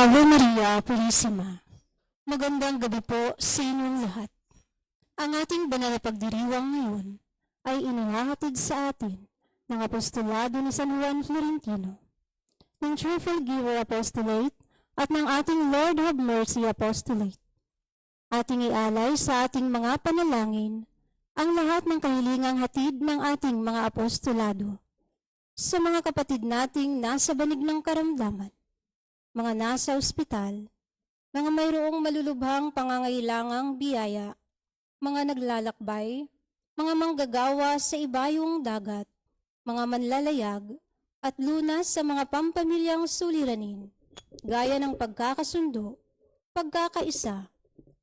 Ave Maria Purisima. Magandang gabi po sa inyong lahat. Ang ating banal na pagdiriwang ngayon ay inihahatid sa atin ng apostolado ni San Juan Florentino, ng Cheerful Giver Apostolate at ng ating Lord Have Mercy Apostolate. Ating ialay sa ating mga panalangin ang lahat ng kahilingang hatid ng ating mga apostolado sa mga kapatid nating nasa banig ng karamdaman, mga nasa ospital, mga mayroong malulubhang pangangailangang biyaya, mga naglalakbay, mga manggagawa sa ibayong dagat, mga manlalayag, at lunas sa mga pampamilyang suliranin, gaya ng pagkakasundo, pagkakaisa,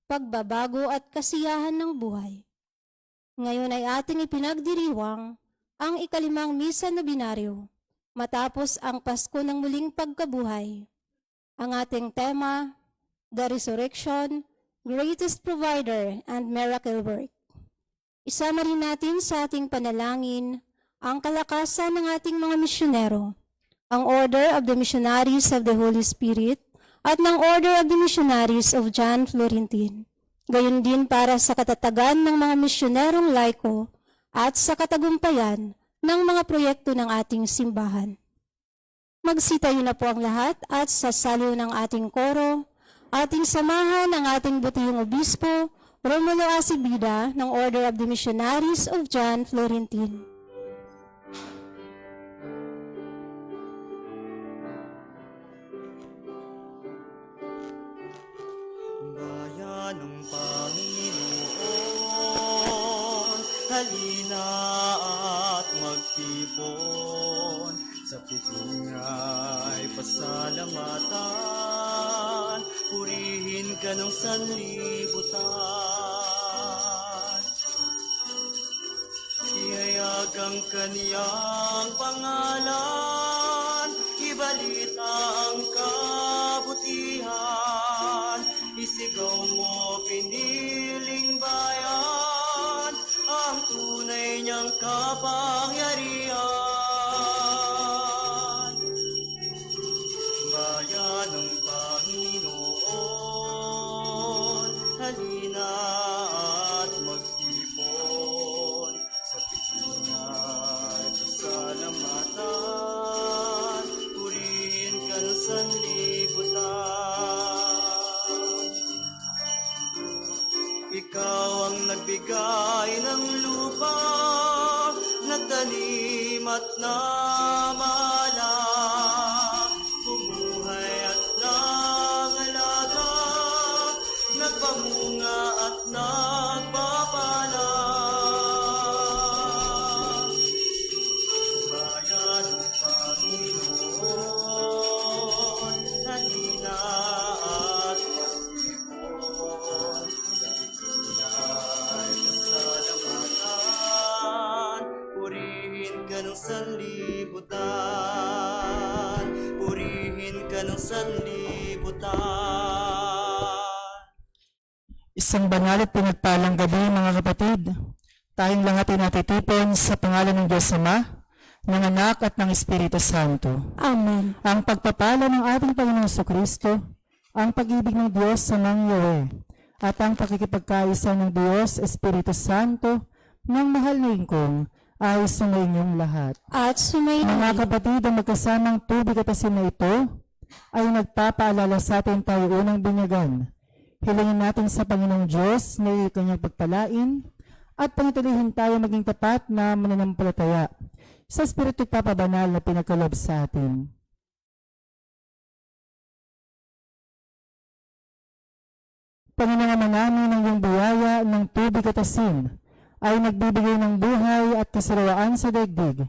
pagbabago at kasiyahan ng buhay. Ngayon ay ating ipinagdiriwang ang ikalimang misa nobinaryo, matapos ang Pasko ng muling pagkabuhay. Ang ating tema, The Resurrection, Greatest Provider and Miracle Work. Isama rin natin sa ating panalangin ang kalakasan ng ating mga misyonero, ang Order of the Missionaries of the Holy Spirit at ng Order of the Missionaries of John Florentine. Gayon din para sa katatagan ng mga misyonerong laiko at sa katagumpayan ng mga proyekto ng ating simbahan. Magsitayo na po ang lahat at sasaliw ng ating koro, ating samahan ang ating butihong obispo, Romulo Acibida ng Order of the Missionaries of John Florentine. Bayan ng Panginoon, halina at magtipon. Sa piling ay pasalamatan, purihin ka ng sanlibutan. Ihayag ang kaniyang pangalan, ibalita ang kabutihan. Isigaw mo, piniling bayan, ang tunay niyang kapangyarihan. Bayan ng Panginoon, halina at magtipon. Sa piling ay pasalamatan, purihin ka ng sanlibutan. Ikaw ang nagbigay ng lupa, nagtanim at namala, bumuhay at nangalaga, nagpamunga at nagpapala. Bayan ng Panginoon, halina at magtipon. Sa piling ay pasalamatan, purihin ka ng sanlibutan. Purihin ka ng sanlibutan. Isang banal at pinagpalang gabi, mga kapatid. Tayong lahat ay natitipon sa pangalan ng Diyos Ama, ng Anak at ng Espiritu Santo. Amen. Ang pagpapala ng ating Panginoong Jesucristo, ang pag-ibig ng Diyos sa Yahweh, at ang pakikipagkaisa ng Diyos Espiritu Santo ng mahal na ingkong ay sumainyong lahat. At sumayin Mga kapatid, ang magkasamang tubig at asin na ito ay nagpapaalala sa atin tayo unang binyagan. Hilingin natin sa Panginoong Diyos na kanyang pagpalain at panituloyin tayo maging tapat na mananampalataya sa Espiritu Papabanal na pinagkaloob sa atin. Panginoong Ama namin, ang iyong biyaya ng tubig at asin ay nagbibigay ng buhay at kasarawaan sa daigdig.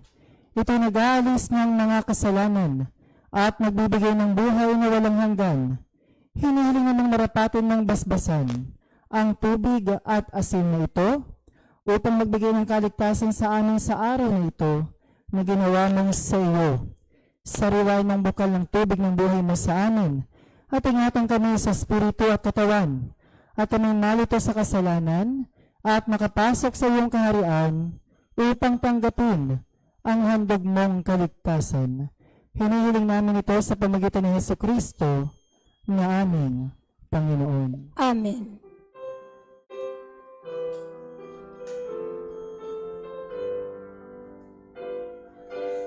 Ito nag-aalis ng mga kasalanan at nagbibigay ng buhay na walang hanggan. Hinihiling namang marapatin ng basbasan ang tubig at asin na ito upang magbigay ng kaligtasan sa amin sa araw na ito na ginawa mong sa iyo. Sariway ng bukal ng tubig ng buhay mo sa amin at ingatan kami sa espiritu at katawan at kami malito sa kasalanan at makapasok sa iyong kaharian upang tanggapin ang handog mong kaligtasan. Hinihiling namin ito sa pamagitan ni Jesucristo na aming Panginoon. Amen.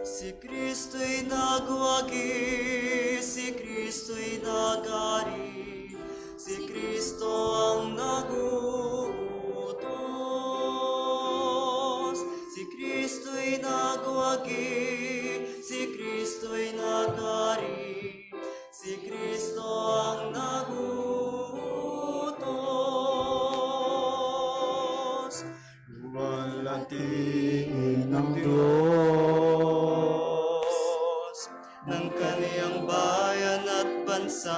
Si Kristo'y nagwagi, si Kristo'y nagari, si Kristo ang naguutos. Si Kristo'y nagwagi, si Kristo'y nagari, si Kristo ang naguutos. Luwalhatiin ng Diyos ng kaniyang bayan at bansa.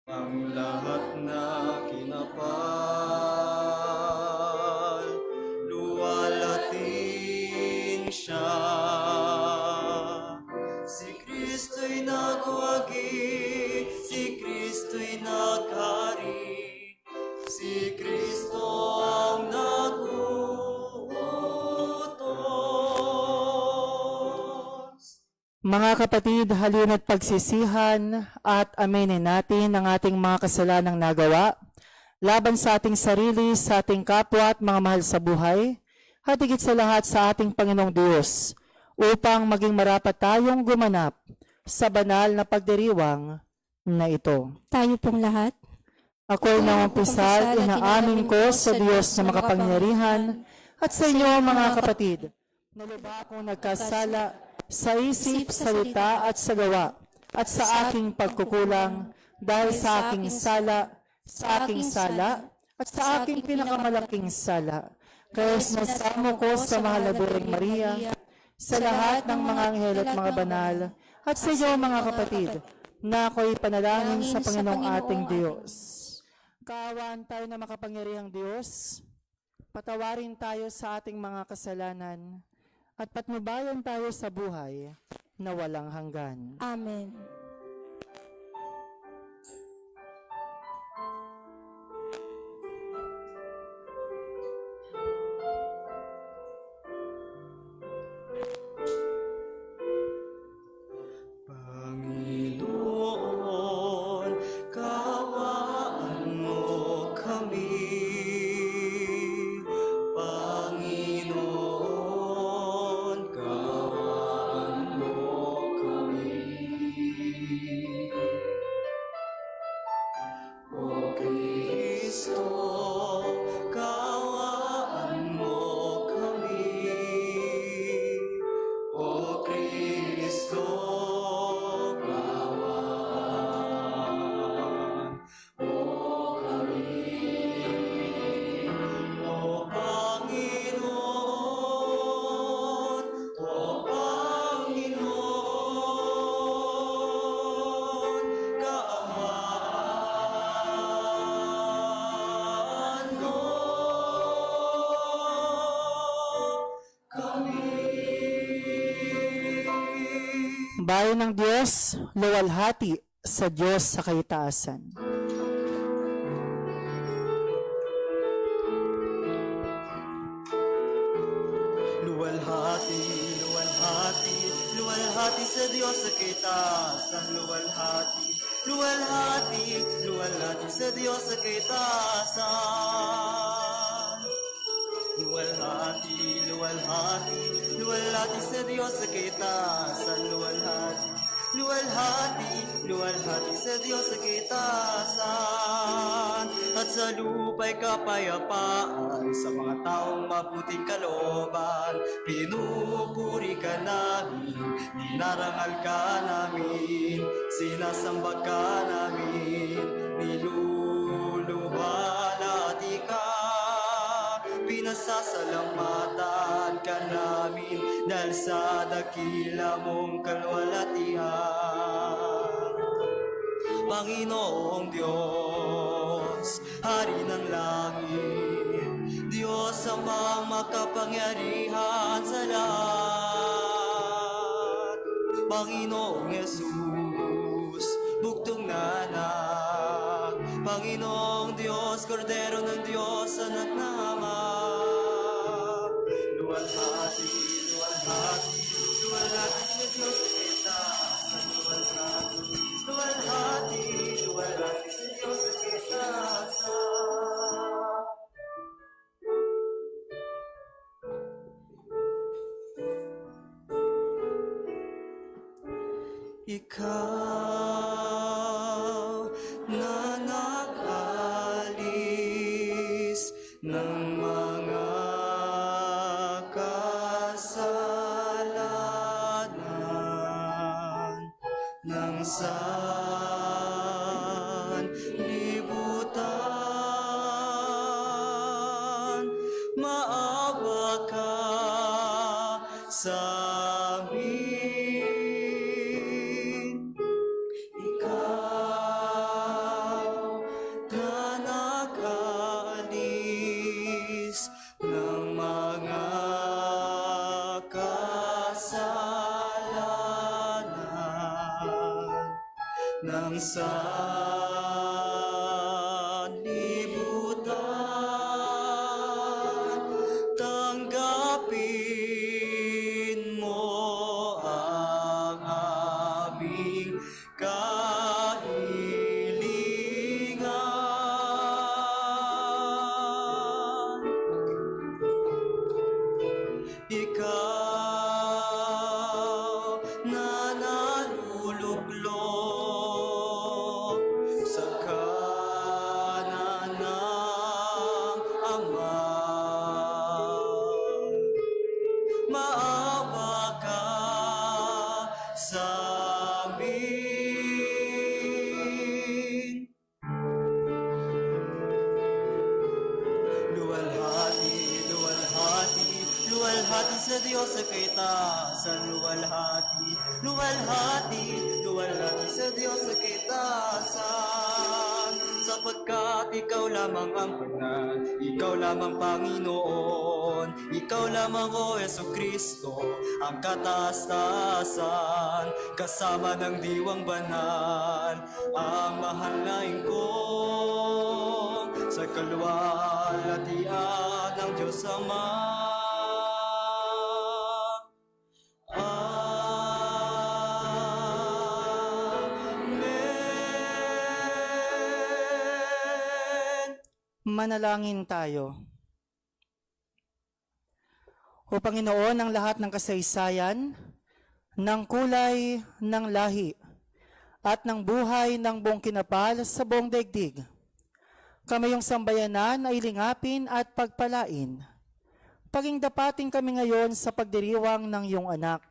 Ang lahat na kinapal, luwalhatiin siya. Si Kristo'y nagwagi, si Kristo'y naghari, si Kristo ang naguutos. Mga kapatid, halina't pagsisihan at aminin natin ang ating mga kasalanang nagawa laban sa ating sarili, sa ating kapwa at mga mahal sa buhay, at higit sa lahat sa ating Panginoong Diyos, upang maging marapat tayong gumanap sa banal na pagdiriwang na ito. Tayo pong lahat. Ako'y nangungumpisa, inaamin ko sa Diyos na makapangyarihan at sa inyo mga kapatid, na lubha akong nagkasala sa isip, salita at sa gawa at sa aking pagkukulang dahil sa aking sala at sa aking pinakamalaking sala. Kaya sinasamo ko sa mahal na Birheng Maria, sa lahat ng mga anghel at mga banal, at sa inyo mga kapatid, na ako'y panalangin sa Panginoong ating Diyos. Kaawaan tayo na makapangyarihang Diyos, patawarin tayo sa ating mga kasalanan, at patnubayan tayo sa buhay na walang hanggan. Amen. Panginoon, kaawaan mo kami. Panginoon, kaawaan mo kami. O Kristo, kaawaan mo kami. O Kristo, kaawaan mo kami. O Panginoon, kaawaan mo kami. Bayan ng Diyos, luwalhati sa Diyos sa kaitaasan. Luwalhati, luwalhati, luwalhati sa Diyos sa kaitaasan. Luwalhati, luwalhati, luwalhati sa Diyos sa kaitaasan. Luwalhati, luwalhati, luwalhati sa Diyos sa kaitaasan. Luwalhati, luwalhati, luwalhati sa Diyos sa kaitaasan. At sa lupa'y kapayapaan sa mga taong mabuting kalooban. Pinupuri ka namin, dinarangal ka namin, sinasamba ka namin, niluluwalhati ka. Pinasasalamatan ka namin dahil sa dakila mong kalwalhatian. Panginoong Diyos, Hari ng langit, Diyos amang makapangyarihan sa lahat. Panginoong Yesus, bugtong na anak, Panginoong Diyos, Kordero ng Diyos, anak na Ama. Luwalhati, luwalhati, luwalhati sa Diyos sa kaitaasan. luwalhati sa Diyos sa kaitaasan. Ikaw na nag-alis ng mga kasalanan ng sanlibutan, maawa ka sa amin. Ikaw na nag-alis ng mga kasalanan ng sanlibutan, tanggapin mo ang aming kahilingan. Ikaw na naluluklok sa kanan ng Ama, maawa ka sa amin. Luwalhati, luwalhati, luwalhati sa Diyos sa kaitaasan. Luwalhati, luwalhati, luwalhati sa Diyos sa kaitaasan. Sapagkat ikaw lamang ang banal, ikaw lamang Panginoon, ikaw lamang o Jesucristo, ang kataas-taasan, kasama ng diwang banal, ang mahal na ingkong sa kaluwalhatian ng Diyos Ama. Amen. Manalangin tayo. O Panginoon ng lahat ng kasaysayan, ng kulay, ng lahi, at ng buhay ng buong kinapal sa buong daigdig, kamayong sambayanan ay lingapin at pagpalain. Pagingdapating kami ngayon sa pagdiriwang ng iyong anak,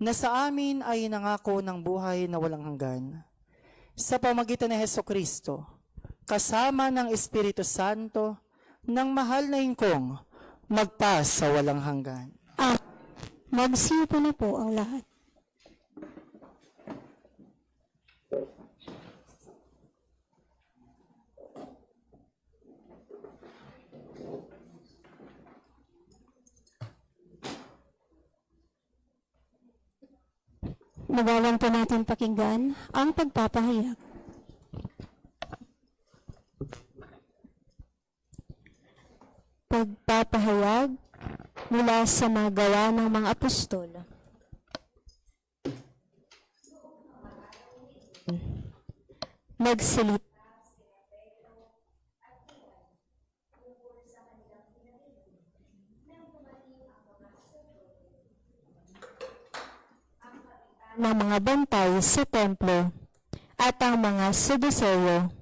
na sa amin ay nangako ng buhay na walang hanggan. Sa pamagitan ni Hesukristo, kasama ng Espiritu Santo, ng mahal na ingkong, magpa sa walang hanggan. Magsiupo na po ang lahat. Nagawan po natin pakinggan ang pagpapahayag. Pagpapahayag mula sa mga gawa ng mga apostol. Nagsalit ng mga bantay sa templo at ang mga Saduceo.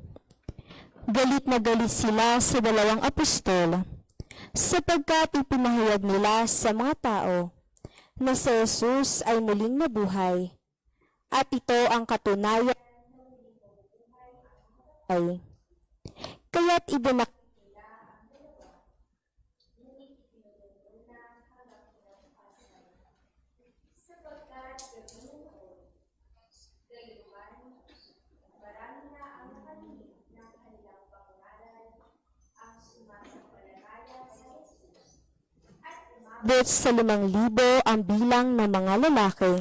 Galit na galit sila sa dalawang apostol sapagkat ipinahayag nila sa mga tao na si Jesus ay muling nabuhay at ito ang katunayan ay kaya't ibinak But sa 5,000 ang bilang ng mga lalaki.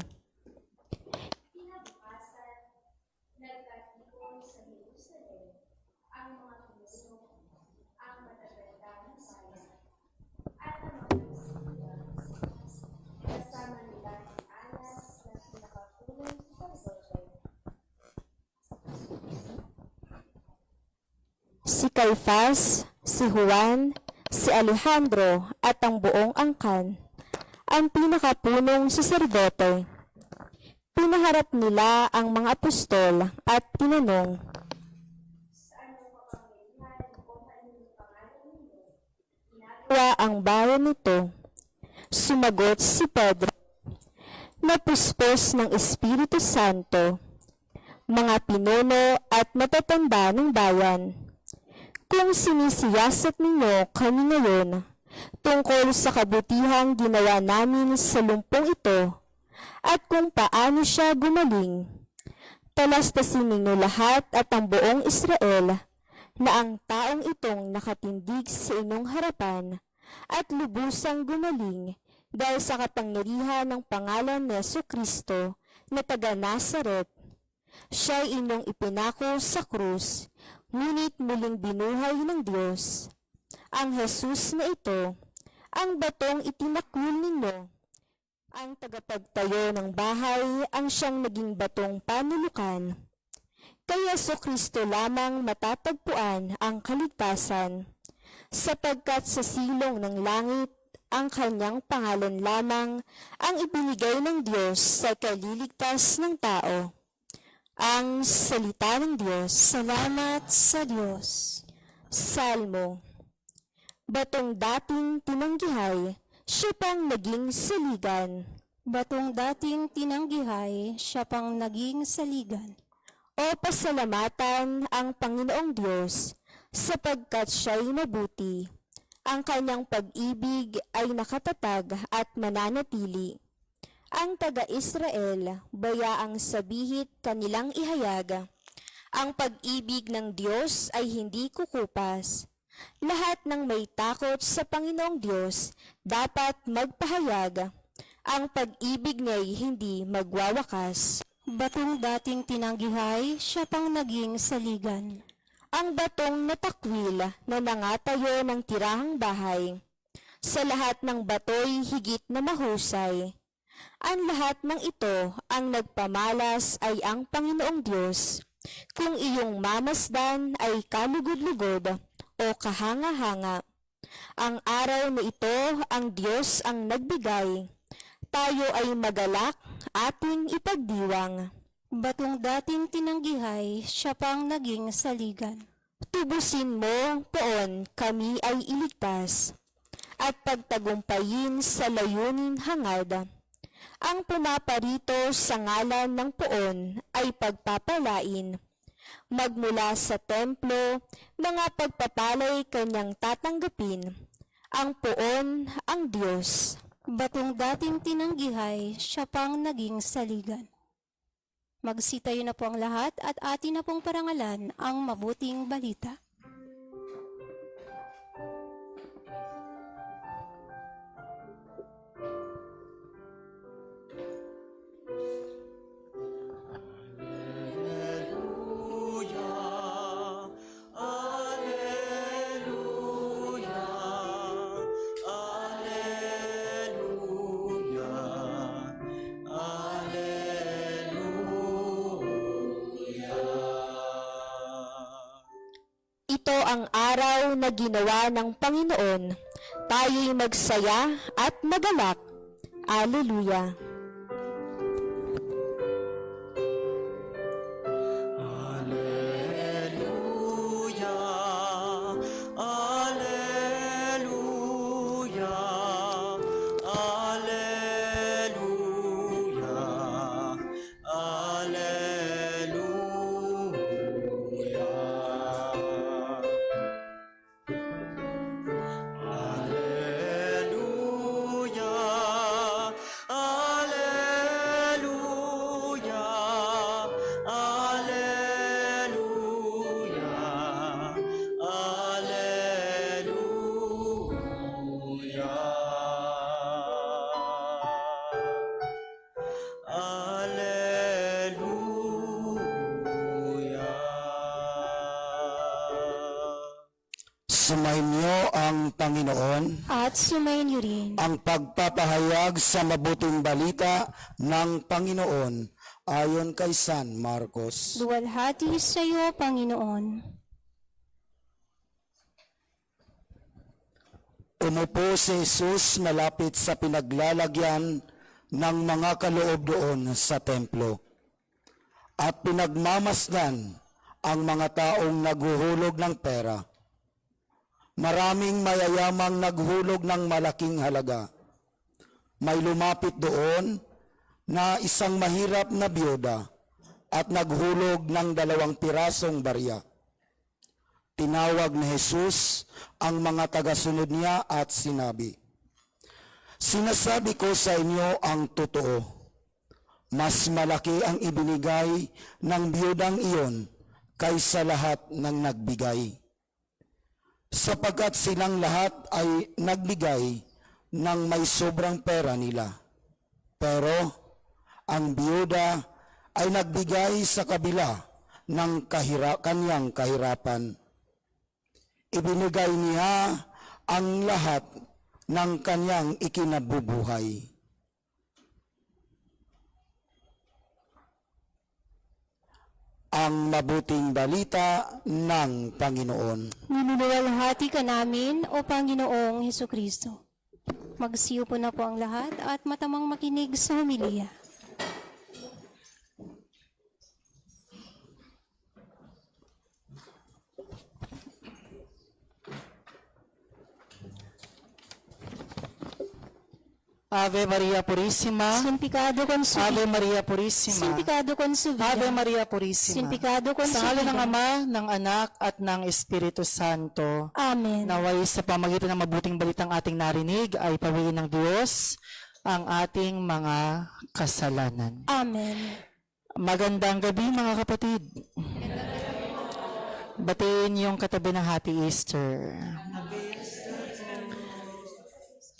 si Caifás, si Juan, si Alejandro at ang buong angkan, ang pinakapunong saserdote. Pinaharap nila ang mga apostol at tinanong, ang bayan nito. Sumagot si Pedro, napuspos ng Espiritu Santo, mga pinuno at matatanda ng bayan. Kung sinisiyasat ninyo kami ngayon tungkol sa kabutihang ginawa namin sa lumpong ito at kung paano siya gumaling, talastasin ninyo lahat at ang buong Israel na ang taong itong nakatindig sa inyong harapan at lubusang gumaling dahil sa kapangyarihan ng pangalan ni Jesucristo na taga Nazaret. Siya'y inyong ipinako sa krus, ngunit muling binuhay ng Diyos. Ang Jesus na ito, ang batong itinakwil ninyo, ang tagapagtayo ng bahay, ang siyang naging batong panulukan. Kay Jesucristo lamang matatagpuan ang kaligtasan, sapagkat sa silong ng langit, ang kanyang pangalan lamang ang ibinigay ng Diyos sa kaliligtas ng tao. Ang salita ng Diyos. Salamat sa Diyos. Salmo. Batong dating tinanggihay, siya pang naging saligan. Batong dating tinanggihay, siya pang naging saligan. O pasalamatan ang Panginoong Diyos, sapagkat siya'y mabuti. Ang kanyang pag-ibig ay nakatatag at mananatili. Ang taga-Israel, bayaang sabihit kanilang ihayag. Ang pag-ibig ng Diyos ay hindi kukupas. Lahat ng may takot sa Panginoong Diyos dapat magpahayag. Ang pag-ibig niya'y hindi magwawakas. Batong dating tinanggihay, siya pang naging saligan. Ang batong natakwil na nangatayo ng tirahang bahay. Sa lahat ng bato'y higit na mahusay. Ang lahat ng ito, ang nagpamalas ay ang Panginoong Diyos. Kung iyong mamasdan ay kalugod-lugod o kahanga-hanga. Ang araw na ito, ang Diyos ang nagbigay. Tayo ay magalak, ating ipagdiwang. Batong dating tinanggihay, siya pang naging saligan. Tubusin mo, poon, kami ay iligtas, at pagtagumpayin sa layunin hangad. Ang pumaparito sa ngalan ng poon ay pagpapalain. Magmula sa templo, mga pagpapalay kanyang tatanggapin. Ang poon, ang Diyos. Batong dating tinanggihay, siya pang naging saligan. Magsitayo na po ang lahat at atin na pong parangalan ang mabuting balita. Ito ang araw na ginawa ng Panginoon. Tayo'y magsaya at magalak. Alleluia. Alleluia, Alleluia, Alleluia, Alleluia. Alleluia, Alleluia, Alleluia, Alleluia. Alleluia. Sumayin niyo ang Panginoon At sumayin niyo rin. ang pagpapahayag sa mabuting balita ng Panginoon ayon kay San Marcos. Luwalhati sa iyo, Panginoon. Umupo si Jesus malapit sa pinaglalagyan ng mga kaloob doon sa templo. At pinagmamasdan ang mga taong naghuhulog ng pera. Maraming mayayamang naghulog ng malaking halaga. May lumapit doon na isang mahirap na byuda at naghulog ng 2 pirasong barya. Tinawag ni Jesus ang mga tagasunod niya at sinabi, "Sinasabi ko sa inyo ang totoo, mas malaki ang ibinigay ng biyudang iyon kaysa lahat ng nagbigay. Sapagkat silang lahat ay nagbigay ng may sobrang pera nila. Pero ang biyuda ay nagbigay sa kabila ng kanyang kahirapan. Ibinigay niya ang lahat ng kanyang ikinabubuhay." Ang mabuting balita ng Panginoon. Niluluwalhati ka namin, O Panginoong Hesukristo. Magsiyo po na po ang lahat at matamang makinig sa homilya. Ave Maria Purissima, Simpicado Ave consuelo. Maria Purissima, Simpicado consuelo. Ave Maria Purissima. Simpicado Sa ngala ng consuelo. Ama, ng Anak, at ng Espiritu Santo, Amen. naway sa pamagitan ng mabuting balitang ating narinig ay pawiin ng Diyos ang ating mga kasalanan. Amen. Magandang gabi mga kapatid. Batiin yung katabi ng Happy Easter.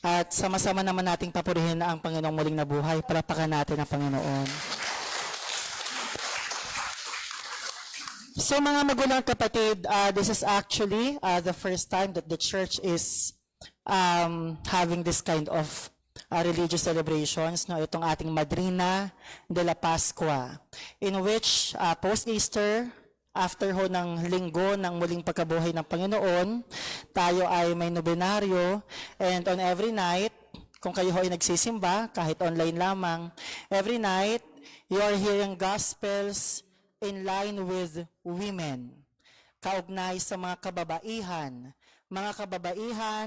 At sama-sama naman nating papurihin ang Panginoong muling nabuhay. Palapakan natin ang Panginoon. So mga magulang kapatid, this is actually the first time that the church is having this kind of religious celebrations, no? Itong ating Madrina de la Pascua, in which post-Easter, after ho ng linggo ng muling pagkabuhay ng Panginoon, tayo ay may nobenaryo, and on every night, kung kayo ho ay nagsisimba, kahit online lamang, every night, you are hearing gospels in line with women, kaugnay sa mga kababaihan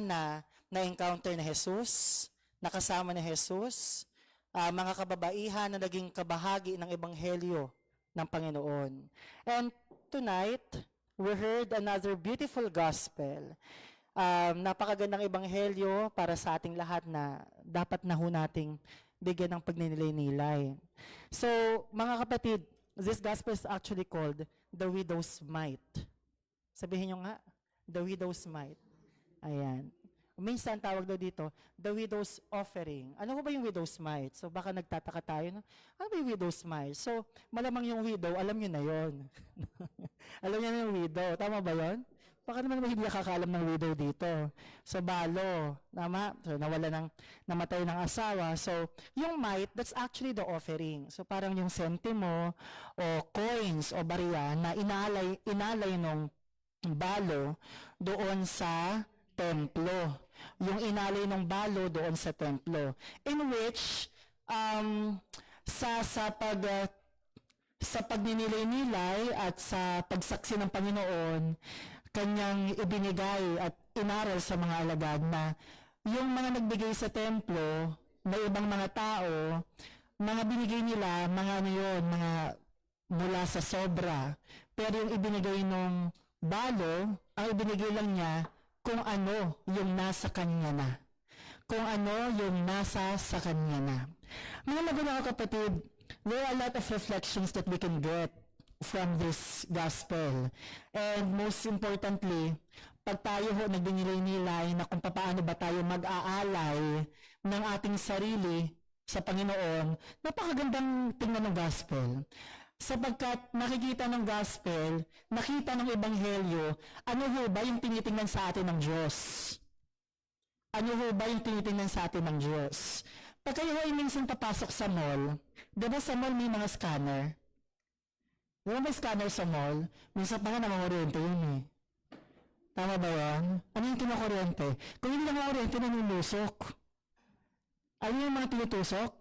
na na-encounter na Jesus, nakasama ni Jesus, mga kababaihan na naging kabahagi ng ebanghelyo ng Panginoon. And tonight, we heard another beautiful gospel. Napakagandang ebanghelyo para sa ating lahat na dapat na ho nating bigyan ng pagninilay-nilay. So, mga kapatid, this gospel is actually called the widow's mite. Sabihin nyo nga, the widow's mite. Ayan. Minsan tawag daw dito, the widow's offering. Ano ba yung widow's mite? So baka nagtataka tayo, no? Ano ba yung widow's mite? So malamang yung widow, alam nyo na yon. Alam nyo na yung widow. Tama ba yon? Baka naman hindi nakakaalam ng widow dito. So balo, tama? So namatay ng asawa. So yung mite, that's actually the offering. So parang yung sentimo o coins o barya na inalay nung balo doon sa templo. Yung inalay ng balo doon sa templo. In which, sa pagninilay-nilay at sa pagsaksi ng Panginoon, kanyang ibinigay at inaral sa mga alagad na yung mga nagbigay sa templo, na ibang mga tao, mga binigay nila, mga ano yun, mga mula sa sobra. Pero yung ibinigay ng balo, ang ibinigay lang niya, kung ano yung nasa kanya na. Kung ano yung nasa sa kanya na. Mga magulang kapatid, there are a lot of reflections that we can get from this gospel. And most importantly, pag tayo ho nagbinilay-nilay na kung paano ba tayo mag-aalay ng ating sarili sa Panginoon, napakagandang tingnan ng gospel. Sapagkat nakikita ng gospel, nakita ng ebanghelyo, ano ho ba yung tinitingnan sa atin ng Diyos? Ano ho ba yung tinitingnan sa atin ng Diyos? Pag kayo ho ay minsan papasok sa mall, di ba sa mall may mga scanner? Di ba may scanner sa mall? Minsan pa nga namamoriente yun eh. Tama ba yan? Ano yung kinukuryente? Kung hindi lang kuryente, nanulusok. Ano yung mga tinutusok?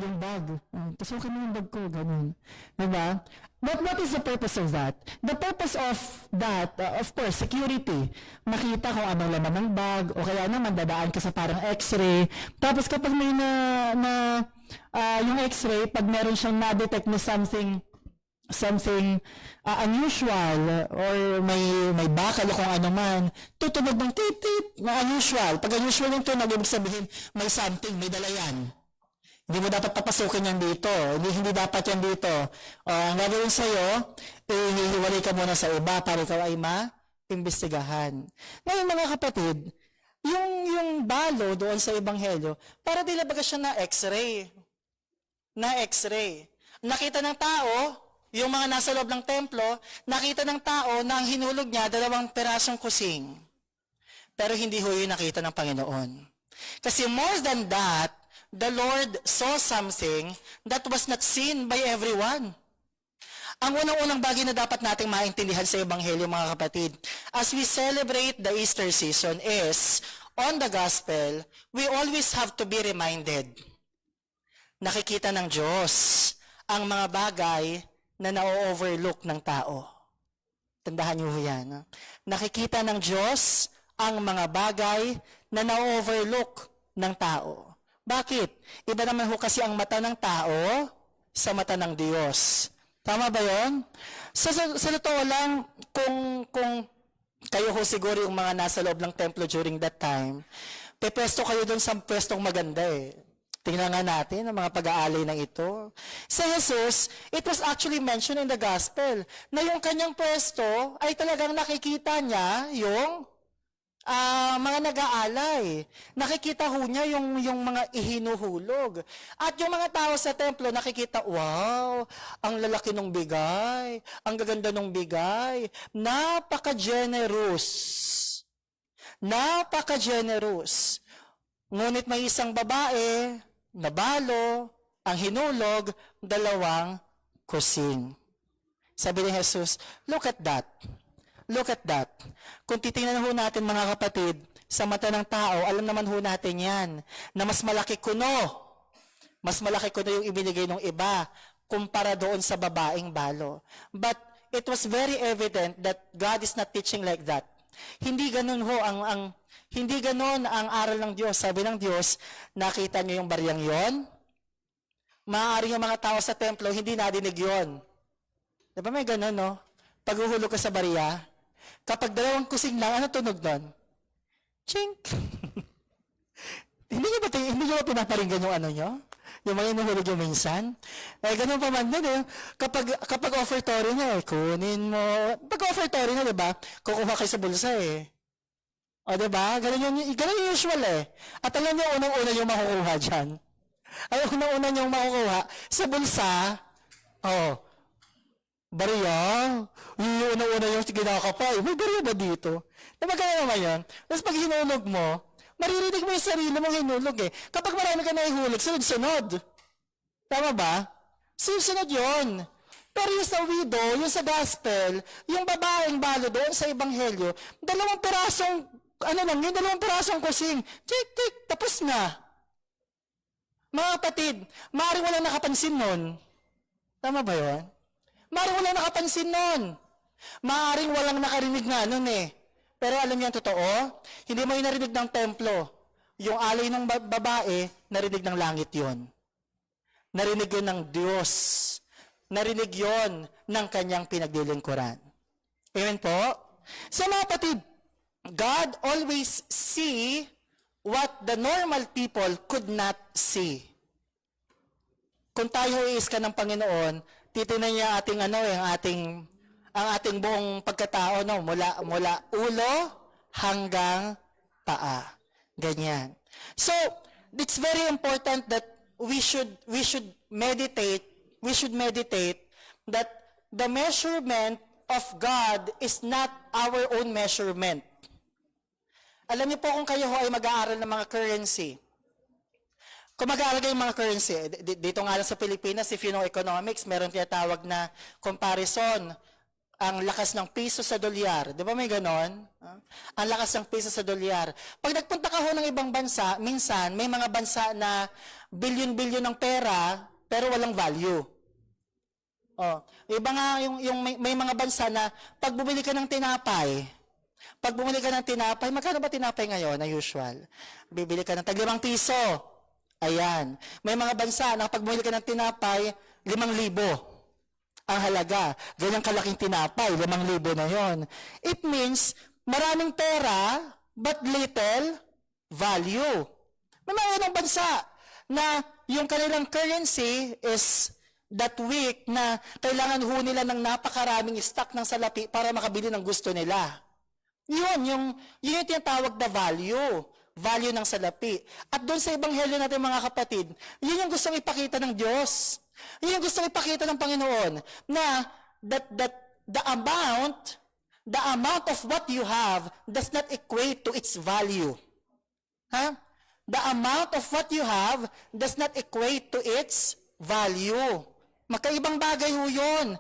Yung bag. Tusukin mo yung bag ko, ganun. Diba? But what is the purpose of that? The purpose of that, of course, security. Makita kung anong laman ng bag, o kaya naman dadaan ka sa parang x-ray. Tapos kapag may yung x-ray, pag meron siyang na-detect na something unusual or may bakal o kung ano man, tutunog ng tit-tit na unusual. Pag unusual yung tunog, ibig sabihin may something, may dala yan. Hindi mo dapat papasukin yan dito. Hindi dapat yan dito. Ang gagawin sa'yo, hihiwalay ka muna sa iba para ikaw ay ma-imbestigahan. Ngayon mga kapatid, yung balo doon sa Ebanghelyo, para dilabaga siya na x-ray. Na x-ray. Nakita ng tao, yung mga nasa loob ng templo, nakita ng tao na ang hinulog niya 2 perasong kusing. Pero hindi ho yun nakita ng Panginoon. Kasi more than that, the Lord saw something that was not seen by everyone. Ang unang-unang bagay na dapat nating maintindihan sa Ebanghelyo, mga kapatid, as we celebrate the Easter season is, on the Gospel, we always have to be reminded. Nakikita ng Diyos ang mga bagay na na-overlook ng tao. Tandaan niyo yan. Nakikita ng Diyos ang mga bagay na na-overlook ng tao. Bakit? Iba naman ho kasi ang mata ng tao sa mata ng Diyos. Tama ba yun? Sa totoo lang, kung kayo ho siguro yung mga nasa loob ng templo during that time, pwesto kayo doon sa pwestong maganda eh. Tingnan nga natin ang mga pag-aalay ng ito. Sa Jesus, it was actually mentioned in the gospel na yung kanyang pwesto ay talagang nakikita niya yung mga nag-aalay. Nakikita ho niya yung mga ihinuhulog. At yung mga tao sa templo nakikita, wow, ang lalaki ng bigay, ang gaganda ng bigay, napaka-generous. Napaka-generous. Ngunit may isang babae, nabalo, ang hinulog, 2 kusing. Sabi ni Jesus, look at that. Look at that. Kung titingnan ho natin mga kapatid, sa mata ng tao, alam naman ho natin yan, na mas malaki kuno. Mas malaki kuno yung ibinigay ng iba, kumpara doon sa babaeng balo. But it was very evident that God is not teaching like that. Hindi ganun ho hindi ganon ang aral ng Diyos. Sabi ng Diyos, nakita niyo yung baryang yon? Maaari yung mga tao sa templo, hindi nadinig yon. Diba may ganon, no? Pag uhulog ka sa barya, kapag 2 kusing lang, ano tunog nun? Chink! Hindi nyo ba pinaparinggan yung ano nyo? Yung mga inuhulog yung minsan? Ganun pa man din eh. Kapag offertory na kunin mo. Pag offertory na, diba? Kukuha kayo sa bulsa eh. O, diba? Ganun yung usual eh. At alam niyo, unang-una yung makukuha dyan. Ay, unang-una yung makukuha sa bulsa, barya, yung unang-una yung ginakapa eh. May barya ba dito? Diba ganun naman yun? Tapos pag hinulog mo, maririnig mo yung sarili mong hinulog eh. Kapag marami ka na ihulog, sunod-sunod. Tama ba? Sunod-sunod yun. Pero yung sa widow, yung sa gospel, yung babaeng balo doon sa ebanghelyo, 2 pirasong, 2 pirasong kusing. Tik-tik, tapos na. Mga kapatid, maaaring walang nakapansin nun. Tama ba yun? Maaaring walang nakapansin nun. Maaaring walang nakarinig na nun eh. Pero alam niyo ang totoo, hindi mo yung narinig ng templo. Yung alay ng babae, narinig ng langit yon. Narinig yun ng Diyos. Narinig yon ng kanyang pinaglilingkuran. Amen po? So mga kapatid, God always see what the normal people could not see. Kung tayo is ka ng Panginoon, titingnan niya ang ating buong pagkatao, no? mula ulo hanggang paa. Ganyan. So, it's very important that we should meditate that the measurement of God is not our own measurement. Alam niyo po kung kayo ay mag-aaral ng mga currency. Kung mag-aaral kayo ng mga currency, dito nga lang sa Pilipinas, if you know economics, meron tinatawag na comparison ang lakas ng piso sa dolyar. Di ba may ganon? Ang lakas ng piso sa dolyar. Pag nagpunta ka ho ng ibang bansa, minsan may mga bansa na bilyon-bilyon ng pera, pero walang value. Oh, iba nga yung may mga bansa na pag bumili ka ng tinapay, magkano ba tinapay ngayon na usual? Bibili ka ng tag 5 piso. Ayan. May mga bansa na pag bumili ka ng tinapay, 5,000 ang halaga. Ganyang kalaking tinapay, 5,000 na yon. It means, maraming pera, but little value. May mga ibang bansa na yung kanilang currency is that week na kailangan ho nila ng napakaraming stock ng salapi para makabili ng gusto nila. Yun yung tinatawag na value ng salapi. At doon sa Ebanghelyo natin mga kapatid, yun yung gustong ipakita ng Diyos. Yun yung gustong ipakita ng Panginoon na that the amount of what you have does not equate to its value. The amount of what you have does not equate to its value. Magkaibang bagay ho yun.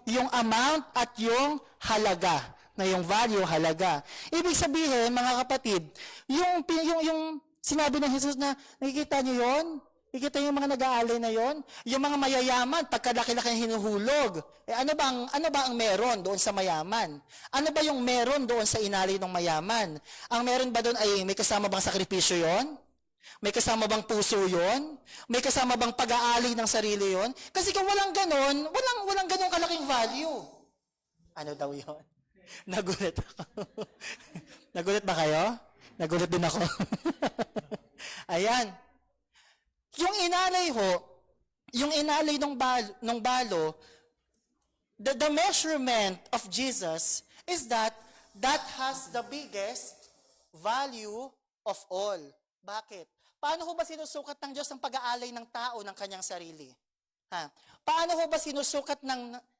Yung amount at yung halaga. Na yung value, halaga. Ibig sabihin, mga kapatid, yung sinabi ng Jesus na, nakikita niyo yon? Nakikita niyo yung mga nag-aalay na yon? Yung mga mayayaman, pagkalaki-laki na hinuhulog. Ano ba ang meron doon sa mayaman? Ano ba yung meron doon sa inalay ng mayaman? Ang meron ba doon ay may kasama bang sakripisyo yon? May kasama bang puso yon? May kasama bang pag-aalay ng sarili yon? Kasi kung walang ganon, walang ganon kalaking value. Ano daw yon? Nagulat ako. Nagulat ba kayo? Nagulat din ako. Ayan. Yung inalay ng balo, the measurement of Jesus is that has the biggest value of all. Bakit? Paano ho ba sinusukat ng Diyos ang pag-aalay ng tao ng kanyang sarili? Paano ho ba sinusukat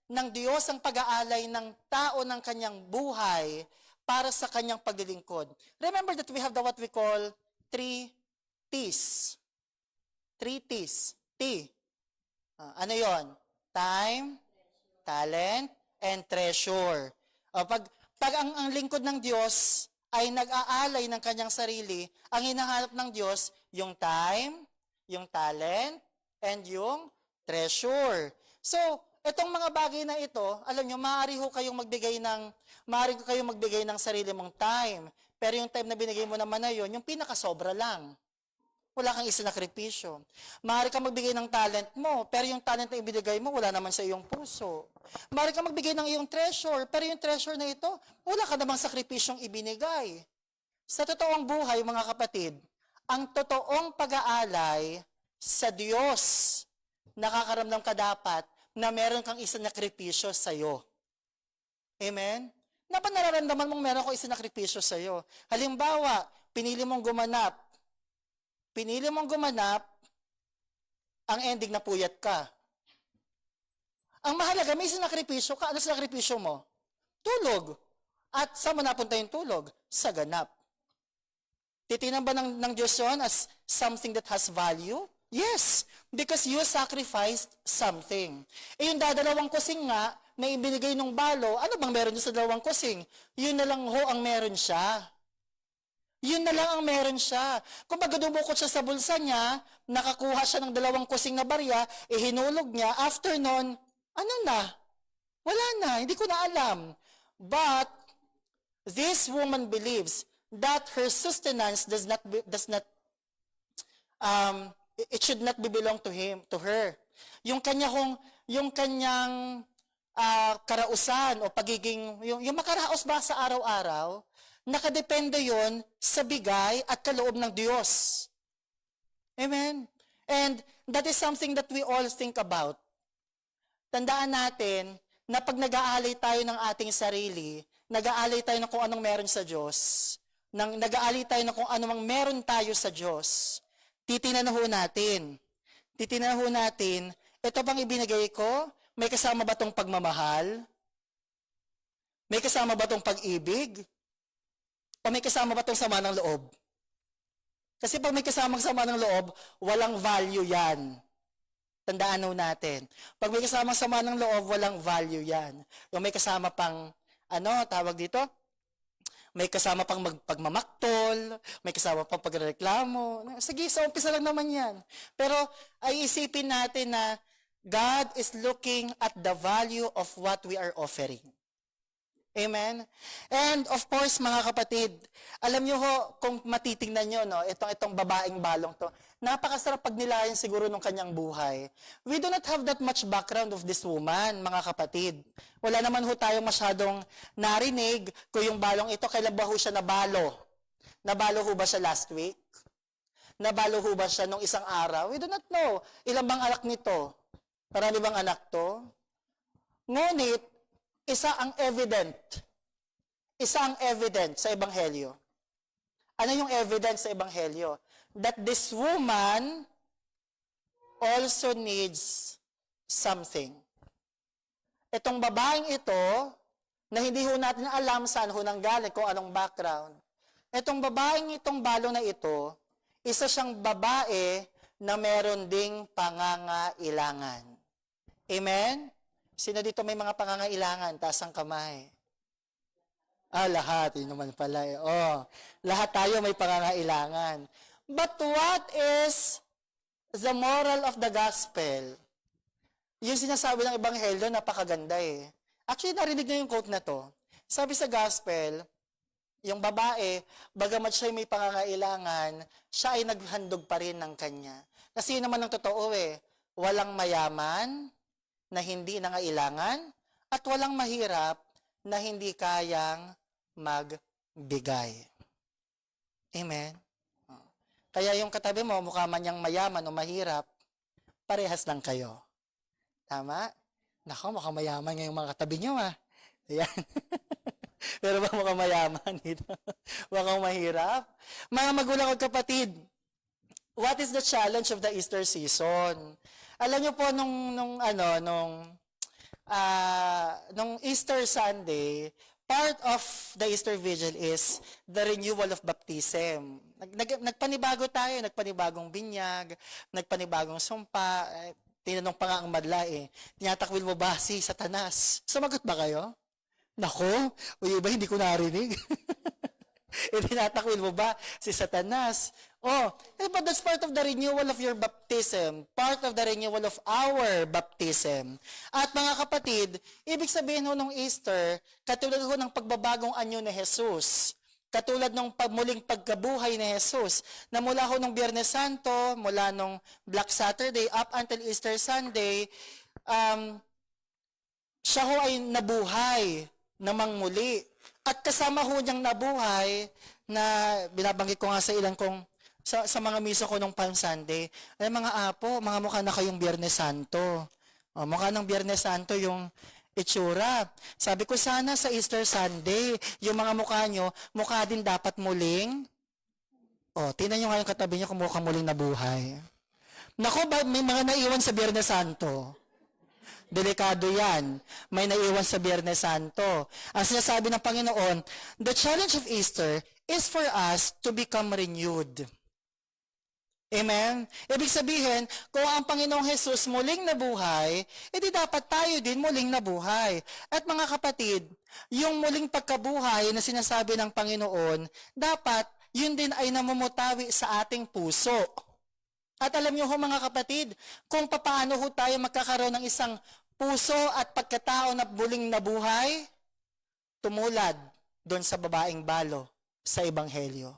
ng Diyos ang pag-aalay ng tao ng kanyang buhay para sa kanyang paglilingkod? Remember that we have what we call 3 T's. 3 T's. T. Ano yon? Time, talent, and treasure. Pag ang lingkod ng Diyos ay nag-aalay ng kanyang sarili, ang hinahanap ng Diyos, yung time, yung talent, and yung treasure. So, itong mga bagay na ito, alam nyo, maaari kayong magbigay ng sarili mong time. Pero yung time na binigay mo naman na yun, yung pinakasobra lang. Wala kang isinakripisyo. Maaari kang magbigay ng talent mo, pero yung talent na ibinigay mo, wala naman sa iyong puso. Maaari kang magbigay ng iyong treasure, pero yung treasure na ito, wala ka namang sakripisyong ibinigay. Sa totoong buhay, mga kapatid, ang totoong pag-aalay sa Diyos, nakakaramdam ka dapat na meron kang isinakripisyo sa'yo. Amen? Dapat nararamdaman mong meron ko isinakripisyo sa'yo. Halimbawa, pinili mong gumanap, ang ending na puyat ka. Ang mahalaga, may sinakripisyo ka. Ano sinakripisyo mo? Tulog. At saan mo napunta yung tulog? Sa ganap. Titinan ba ng Diyos yun as something that has value? Yes, because you sacrificed something. Yung dadalawang kusing nga, na ibinigay ng balo, ano bang meron sa dalawang kusing? Yun na lang ho ang meron siya. Yun na lang ang meron siya. Kung baga dumukot siya sa bulsa niya, nakakuha siya ng 2 kusing na barya, hinulog niya, after nun, ano na? Wala na, hindi ko na alam. But, this woman believes that her sustenance it should not be belong to her. Yung kanyang karausan o pagiging, yung makaraos ba sa araw-araw, nakadepende yon sa bigay at kaloob ng Diyos. Amen? And that is something that we all think about. Tandaan natin na pag nag-aalay tayo ng ating sarili, nag-aalay tayo ng kung anong meron sa Diyos, nag-aalay tayo ng kung anong meron tayo sa Diyos, titingnan ho natin, ito bang ibinigay ko? May kasama ba itong pagmamahal? May kasama ba itong pag-ibig? O may kasama ba itong sama ng loob? Kasi pag may kasamang sama ng loob, walang value yan. Tandaan ho natin. Pag may kasamang sama ng loob, walang value yan. Yung may kasama pang, tawag dito? May kasama pang pagmamaktol, may kasama pang pagreklamo. Sige, sa umpisa lang naman yan. Pero ay isipin natin na God is looking at the value of what we are offering. Amen? And of course, mga kapatid, alam nyo ho, kung matitingnan nyo, no, itong babaeng balong to, napakasarap pagnilayan siguro ng kanyang buhay. We do not have that much background of this woman, mga kapatid. Wala naman ho tayong masyadong narinig kung yung balong ito, kailan ba ho siya nabalo? Nabalo ho ba siya last week? Nabalo ho ba siya nung isang araw? We do not know. Ilan bang anak nito? Marami bang anak to? Ngunit, isa ang evident sa Ebanghelyo. Ano yung evidence sa Ebanghelyo? That this woman also needs something. Itong babaeng ito, na hindi ho natin alam saan ho nanggaling, kung anong background. Itong babaeng itong balo na ito, isa siyang babae na meron ding pangangailangan. Amen? Sino dito may mga pangangailangan? Taas ang kamay. Lahat. Yun naman pala. Lahat tayo may pangangailangan. But what is the moral of the gospel? Yung sinasabi ng Ebanghelyo, napakaganda eh. Actually, narinig niyo yung quote na to. Sabi sa gospel, yung babae, bagamat siya may pangangailangan, siya ay naghandog pa rin ng kanya. Kasi yun naman ang totoo eh. Walang mayaman na hindi nangailangan at walang mahirap na hindi kayang magbigay. Amen? Kaya yung katabi mo, mukha man niyang mayaman o mahirap, parehas lang kayo. Tama? Nako, mukhang mayaman ngayong mga katabi niyo Ayan. Pero ba mukhang mayaman dito? Mukhang mahirap? Mga magulang at kapatid, what is the challenge of the Easter season? Alam niyo po nung Easter Sunday, part of the Easter Vigil is the renewal of baptism. Nagpanibago tayo, nagpanibagong binyag, nagpanibagong sumpa. Tinanong pa nga ang madla tinatakwil mo ba si Satanas? Sumagot ba kayo? Nako, iba hindi ko narinig. Tinatakwil mo ba si Satanas? But that's part of the renewal of your baptism. Part of the renewal of our baptism. At mga kapatid, ibig sabihin ho nung Easter, katulad ho ng pagbabagong anyo ni Jesus. Katulad ng muling pagkabuhay ni Jesus, na mula ho nung Biyernes Santo, mula nung Black Saturday, up until Easter Sunday, siya ho ay nabuhay namang muli. At kasama ho niyang nabuhay, na binabanggit ko nga sa ilan kong sa mga misa ko nung Palm Sunday, ay mga apo, mga mukha na kayong Biyernes Santo. Mukha ng Biyernes Santo yung itsura. Sabi ko sana sa Easter Sunday, yung mga mukha nyo, mukha din dapat muling. Tingnan nyo nga yung katabi nyo kung mukhang muling nabuhay. Nako, may mga naiwan sa Biyernes Santo. Delikado yan. May naiwan sa Biyernes Santo. Ang sinasabi ng Panginoon, the challenge of Easter is for us to become renewed. Amen? Ibig sabihin, kung ang Panginoong Jesus muling nabuhay, edi dapat tayo din muling nabuhay. At mga kapatid, yung muling pagkabuhay na sinasabi ng Panginoon, dapat yun din ay namumutawi sa ating puso. At alam niyo ho mga kapatid, kung papaano ho tayo magkakaroon ng isang puso at pagkatao na muling nabuhay, tumulad doon sa babaeng balo sa Ebanghelyo.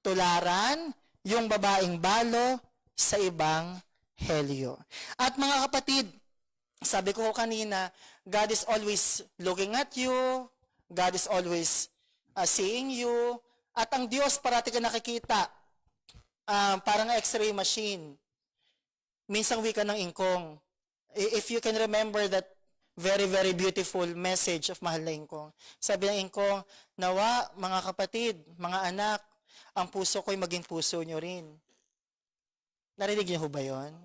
Tularan yung babaeng balo sa Ebanghelyo. At mga kapatid, sabi ko kanina, God is always looking at you, God is always seeing you, at ang Diyos parati ka nakikita, parang x-ray machine. Minsang wika ng Ingkong. If you can remember that very, very beautiful message of Mahal na Ingkong. Sabi ng Ingkong, nawa, mga kapatid, mga anak, ang puso ko'y maging puso nyo rin. Narinig niyo ho ba yun?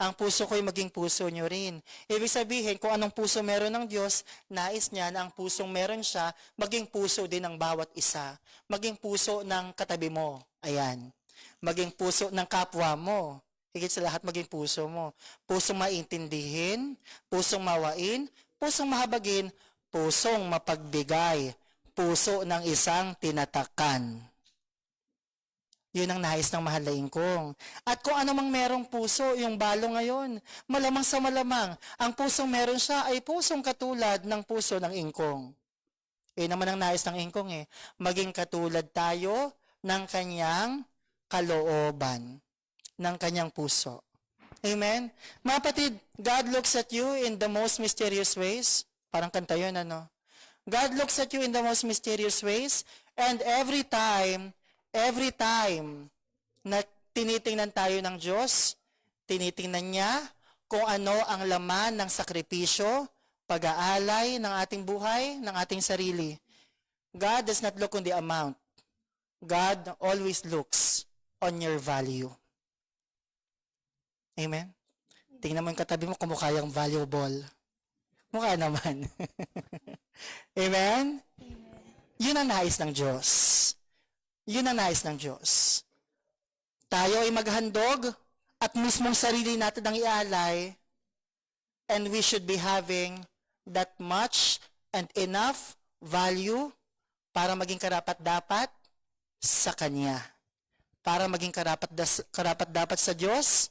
Ang puso ko'y maging puso nyo rin. Ibig sabihin, kung anong puso meron ng Diyos, nais niya na ang pusong meron siya, maging puso din ng bawat isa. Maging puso ng katabi mo. Ayan. Maging puso ng kapwa mo. higit sa lahat maging puso mo. Pusong maintindihin, pusong mawain, pusong mahabagin, pusong mapagbigay, puso ng isang tinatakan. Yun ang nais ng mahal na ingkong. At kung ano mang merong puso, yung balo ngayon, malamang sa malamang, ang pusong meron siya ay pusong katulad ng puso ng ingkong. Naman ang nais ng ingkong maging katulad tayo ng kanyang kalooban, ng kanyang puso. Amen? Mga kapatid, God looks at you in the most mysterious ways. Parang kanta yun, ano? God looks at you in the most mysterious ways, and every time na tinitingnan tayo ng Diyos, tinitingnan niya kung ano ang laman ng sakripisyo, pag-aalay ng ating buhay, ng ating sarili. God does not look on the amount. God always looks on your value. Amen? Tingnan mo yung katabi mo, kumukha yung valuable. Mukha naman. Amen? Yun ang nais ng Diyos. Yun ang nais ng Diyos. Tayo ay maghandog at mismong sarili natin ang ialay, and we should be having that much and enough value para maging karapat-dapat sa Kanya. Para maging karapat-dapat sa Diyos,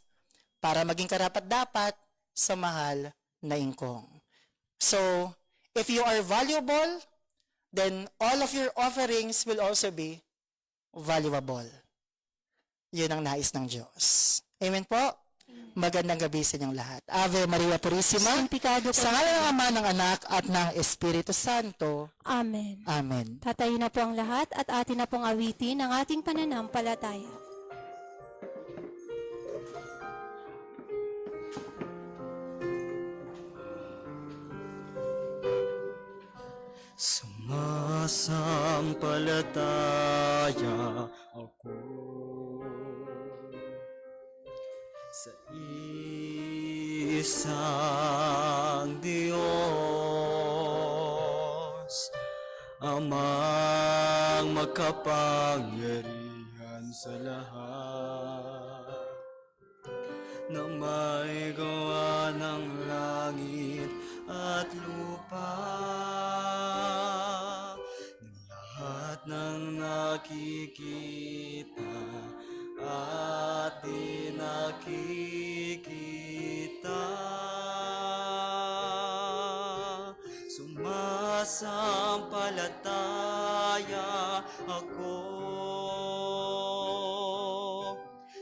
para maging karapat-dapat sa mahal na ingkong. So, if you are valuable, then all of your offerings will also be valuable. Yun ang nais ng Diyos. Amen po? Magandang gabi sa inyong lahat. Ave Maria Purissima, Santificado sa ngala ng Ama, ng Anak, at ng Espiritu Santo. Amen. Amen. Tatayo na po ang lahat at atin na pong awitin ang ating pananampalataya. Sumasampalataya ako sa isang Diyos, Amang makapangyarihan sa lahat, na may gawa ng langit at lupa, ng lahat ng nakikita at di nakikita. Sumasampalataya ako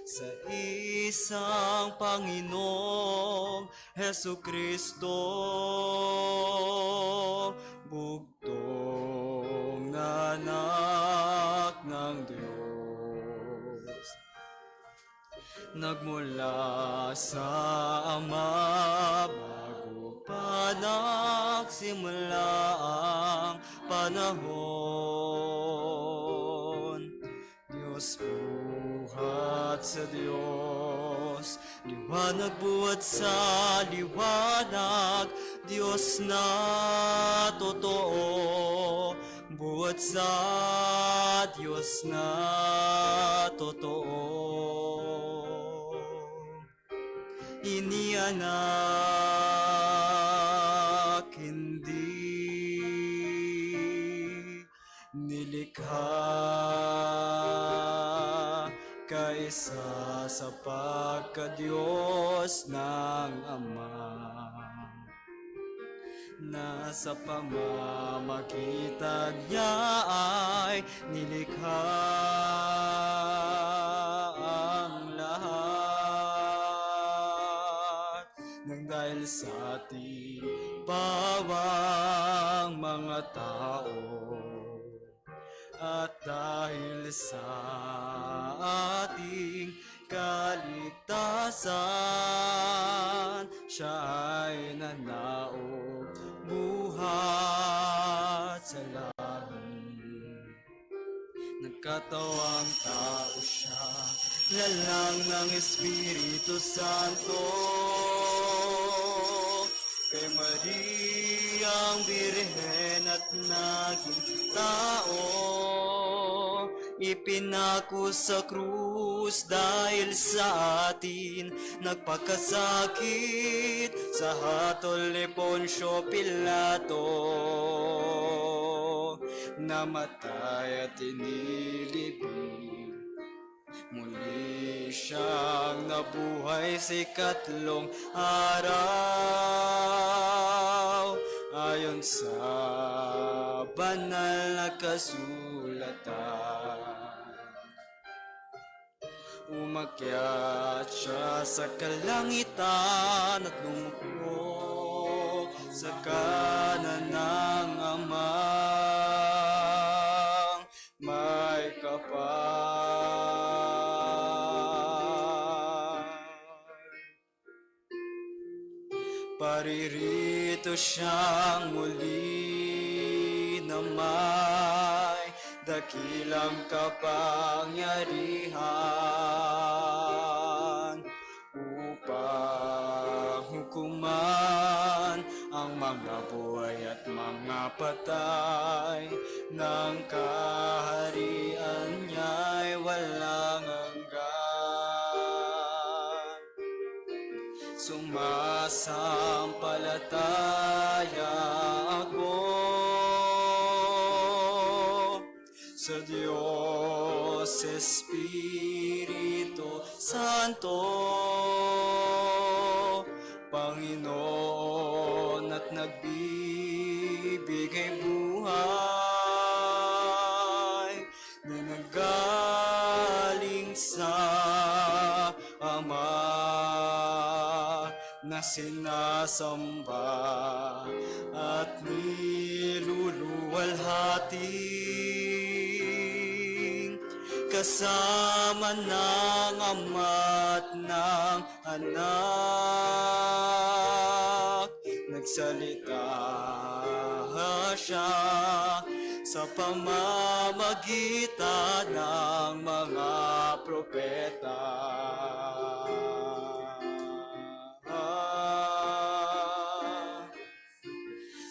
sa isang Panginoong Hesukristo, bugtong na anak ng Diyos, nagmula sa Ama bago pa nagsimula ang panahon. Diyos buhat sa Diyos, liwanag buhat sa liwanag, Diyos na totoo, buhat sa Diyos na totoo. Inianak, hindi nilikha, kaisa sa pagka-Diyos ng Ama, na sa pamamagitan niya ay nilikha ang lahat, nang dahil sa ating bawang mga tao, at dahil sa ating kaligtasan, siya ay nanaog buhat sa langit. Nagkatawang tao siya, lalang ng Espiritu Santo, kay Mariang Birhen at naging tao, Ipinako sa krus dahil sa atin, nagpakasakit sa hatol ni Poncio Pilato. Namatay at inilibing, muli siyang nabuhay sa ikatlong araw, ayon sa banal na kasulatan. Umakyat siya sa kalangitan at lumukro sa kanan ng Amang may kapal. Paririto siyang muli na may dakilang kapangyarihan upang hukuman ang mga buhay at mga patay. Ng kaharian niya'y walang hanggan. Sumasampalataya ako sa Diyos Espiritu Santo, Panginoon at nagbibigay buhay na nanggaling sa Ama, na sinasamba at niluluwalhati kasama ng Ama at ng Anak. Nagsalita siya sa pamamagitan ng mga propeta.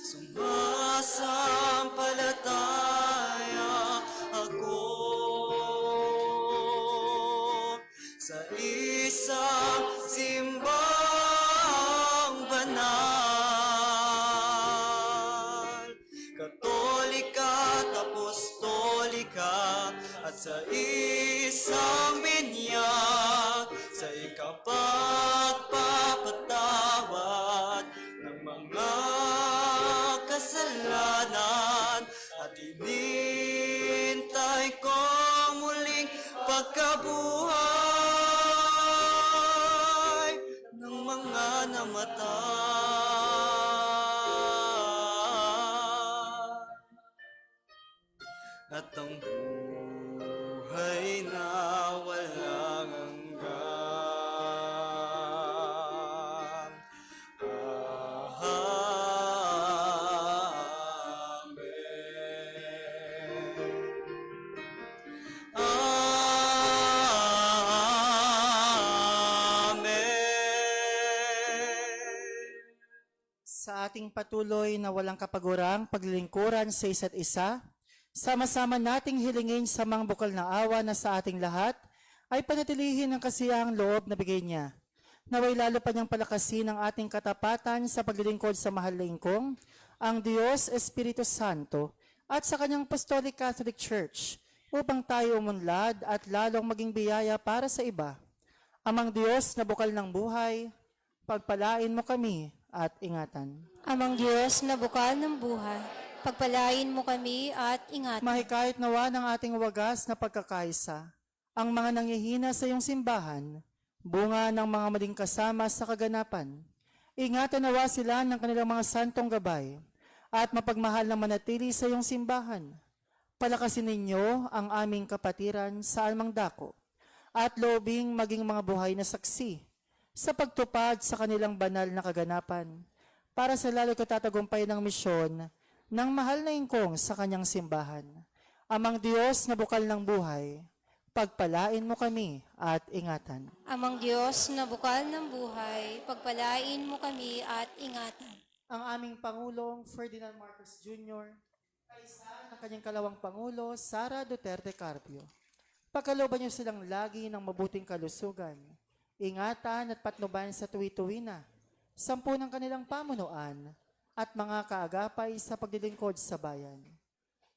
Sumasampalataya ako sa isang simbang banal, Katolika at Apostolika, at sa isang binyag sa ikapagpapatawad ng mga kasalanan, at inintay ko muling pagkabuhay ng mga namatay, at ang buhay na walang hanggan. Sa ating patuloy na walang kapagurang paglilingkuran sa isa't isa, sama-sama nating hilingin sa mga bukal na awa na sa ating lahat ay panatilihin ang kasiyahang loob na bigay niya. Naway lalo pa niyang palakasin ang ating katapatan sa paglilingkod sa mahal na ingkong, ang Diyos Espiritu Santo, at sa kanyang Apostolic Catholic Church, upang tayo umunlad at lalong maging biyaya para sa iba. Amang Diyos na bukal ng buhay, pagpalain mo kami at ingatan. Amang Diyos na bukal ng buhay, pagpalain mo kami at ingatan. Mahikayat nawa ng ating wagas na pagkakaisa, ang mga nanghihina sa iyong simbahan, bunga ng mga maling kasama sa kaganapan. Ingatan nawa sila ng kanilang mga santong gabay, at mapagmahal na manatili sa iyong simbahan. Palakasin ninyo ang aming kapatiran sa anumang dako, at loobing maging mga buhay na saksi sa pagtupad sa kanilang banal na kaganapan, para sa lalo katatagumpay ng misyon ng mahal na ingkong sa kanyang simbahan. Amang Diyos na bukal ng buhay, pagpalain mo kami at ingatan. Amang Diyos na bukal ng buhay, pagpalain mo kami at ingatan. Ang aming Pangulong Ferdinand Marcos Jr., kaisa ng kanyang kalawang Pangulo, Sara Duterte Carpio, Pagkalooban niyo silang lagi ng mabuting kalusugan, ingatan at patnuban sa tuwi-tuwi na, sampu ng kanilang pamunuan, at mga kaagapay sa paglilingkod sa bayan.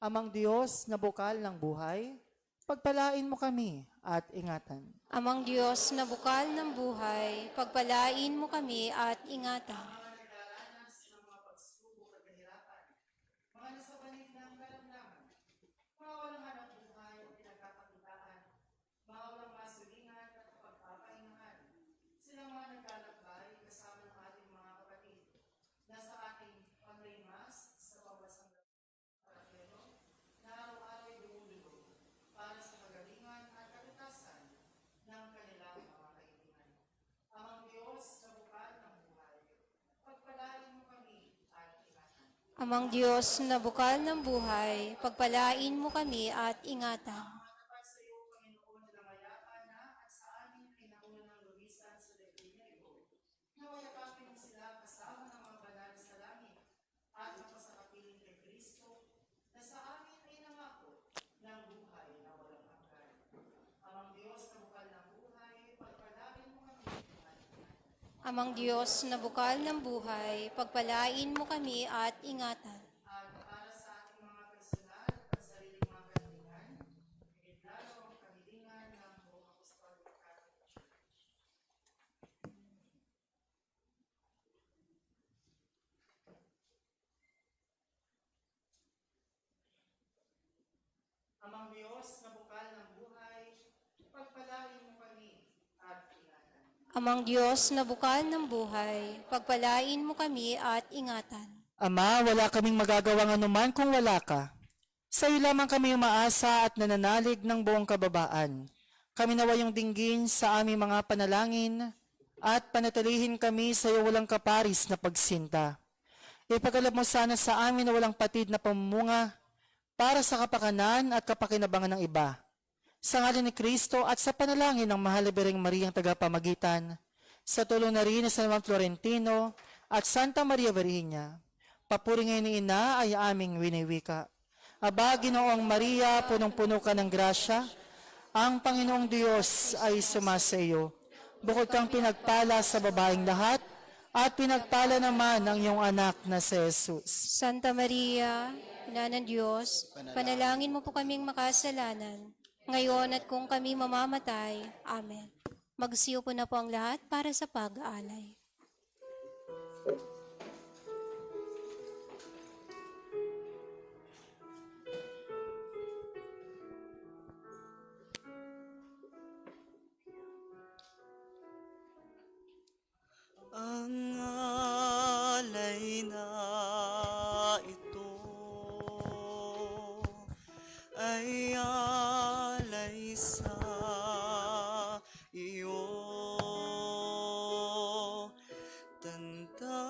Amang Diyos na bukal ng buhay, pagpalain mo kami at ingatan. Amang Diyos na bukal ng buhay, pagpalain mo kami at ingatan. Mga nasa banig ng kalamdaman, mga walang hanap buhay o pinagkakakitaan, mga walang masulingan at pagpapahingahan, silang mga naglalakbay kasama ng ating mga kapatid na sa ating pagrimas sa pawasang parapelo, na araw-araw dumulog para sa kagalingan at kalutasan ng kanilang mga kaibigan. Amang Diyos na bukal ng buhay, pagpalain mo kami at ingatan. Amang Diyos na bukal ng buhay, pagpalain mo kami at ingatan. Matapat sa iyo, Panginoon, na mayapa na at sa amin ay nauna ng lumisan sa daigdig na ito. Nawayakapin mo sila kasama ng mga banal sa langit at napasakapiling kay Kristo na sa amin ay nangako ng buhay na walang hanggan. Amang Diyos na bukal ng buhay, pagpalain mo kami at ingatan. Amang Diyos na bukal ng buhay, pagpalain mo kami at ingatan. At para sa ating mga personal at sariling mga kanilingan, higit lalo ang kanilingan ng buong Apostolic Catholic Church. Amang Diyos na bukal ng buhay, pagpalain mo kami at ingatan. Amang Diyos na bukal ng buhay, pagpalain mo kami at ingatan. Ama, wala kaming magagawang anuman kung wala ka. Sa iyo lamang kami umaasa at nananalig ng buong kababaan. Kami nawa yung dinggin sa aming mga panalangin at panatilihin kami sa iyo walang kaparis na pagsinta. Ipagkaloob mo sana sa amin na walang patid na pamumunga para sa kapakanan at kapakinabangan ng iba. Sa ngalan ni Kristo at sa panalangin ng mahal na Birheng Mariang tagapamagitan, sa tulong na rin ni San Juan Florentino at Santa Maria Virginia, papuri ngayon ni Ina ay aming winiwika. Aba, Ginoong Maria, punong-puno ka ng grasya, ang Panginoong Diyos ay sumasa iyo. Bukod kang pinagpala sa babaeng lahat, at pinagpala naman ang iyong anak na si Jesus. Santa Maria, Ina ng Diyos, panalangin mo po kaming makasalanan, ngayon at kung kami mamamatay. Amen. Magsiyo po na po ang lahat para sa pag-aalay. Ang alay na ito ay alay sa iyo. Tanda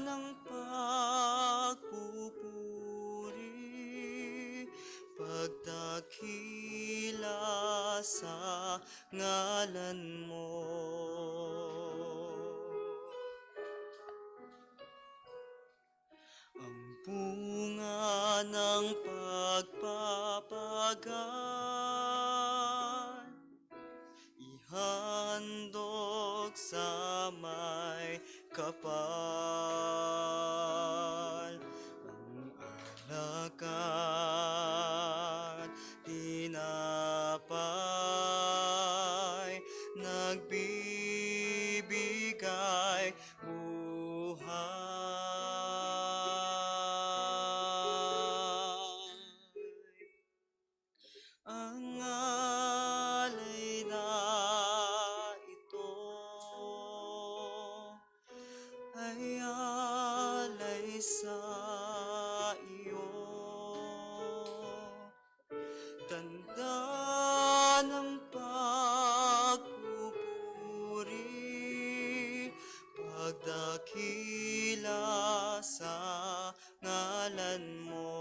ng pagpupuri, pagdakila sa ngalan mo. Ang bunga ng pagpapagal, ihandog sa may kapal. Ang alakad, tinapay, nagbibigay buhay. Ang alay na ito ay alay sa iyo. Tanda ng pagpupuri, pagdakila sa ngalan mo.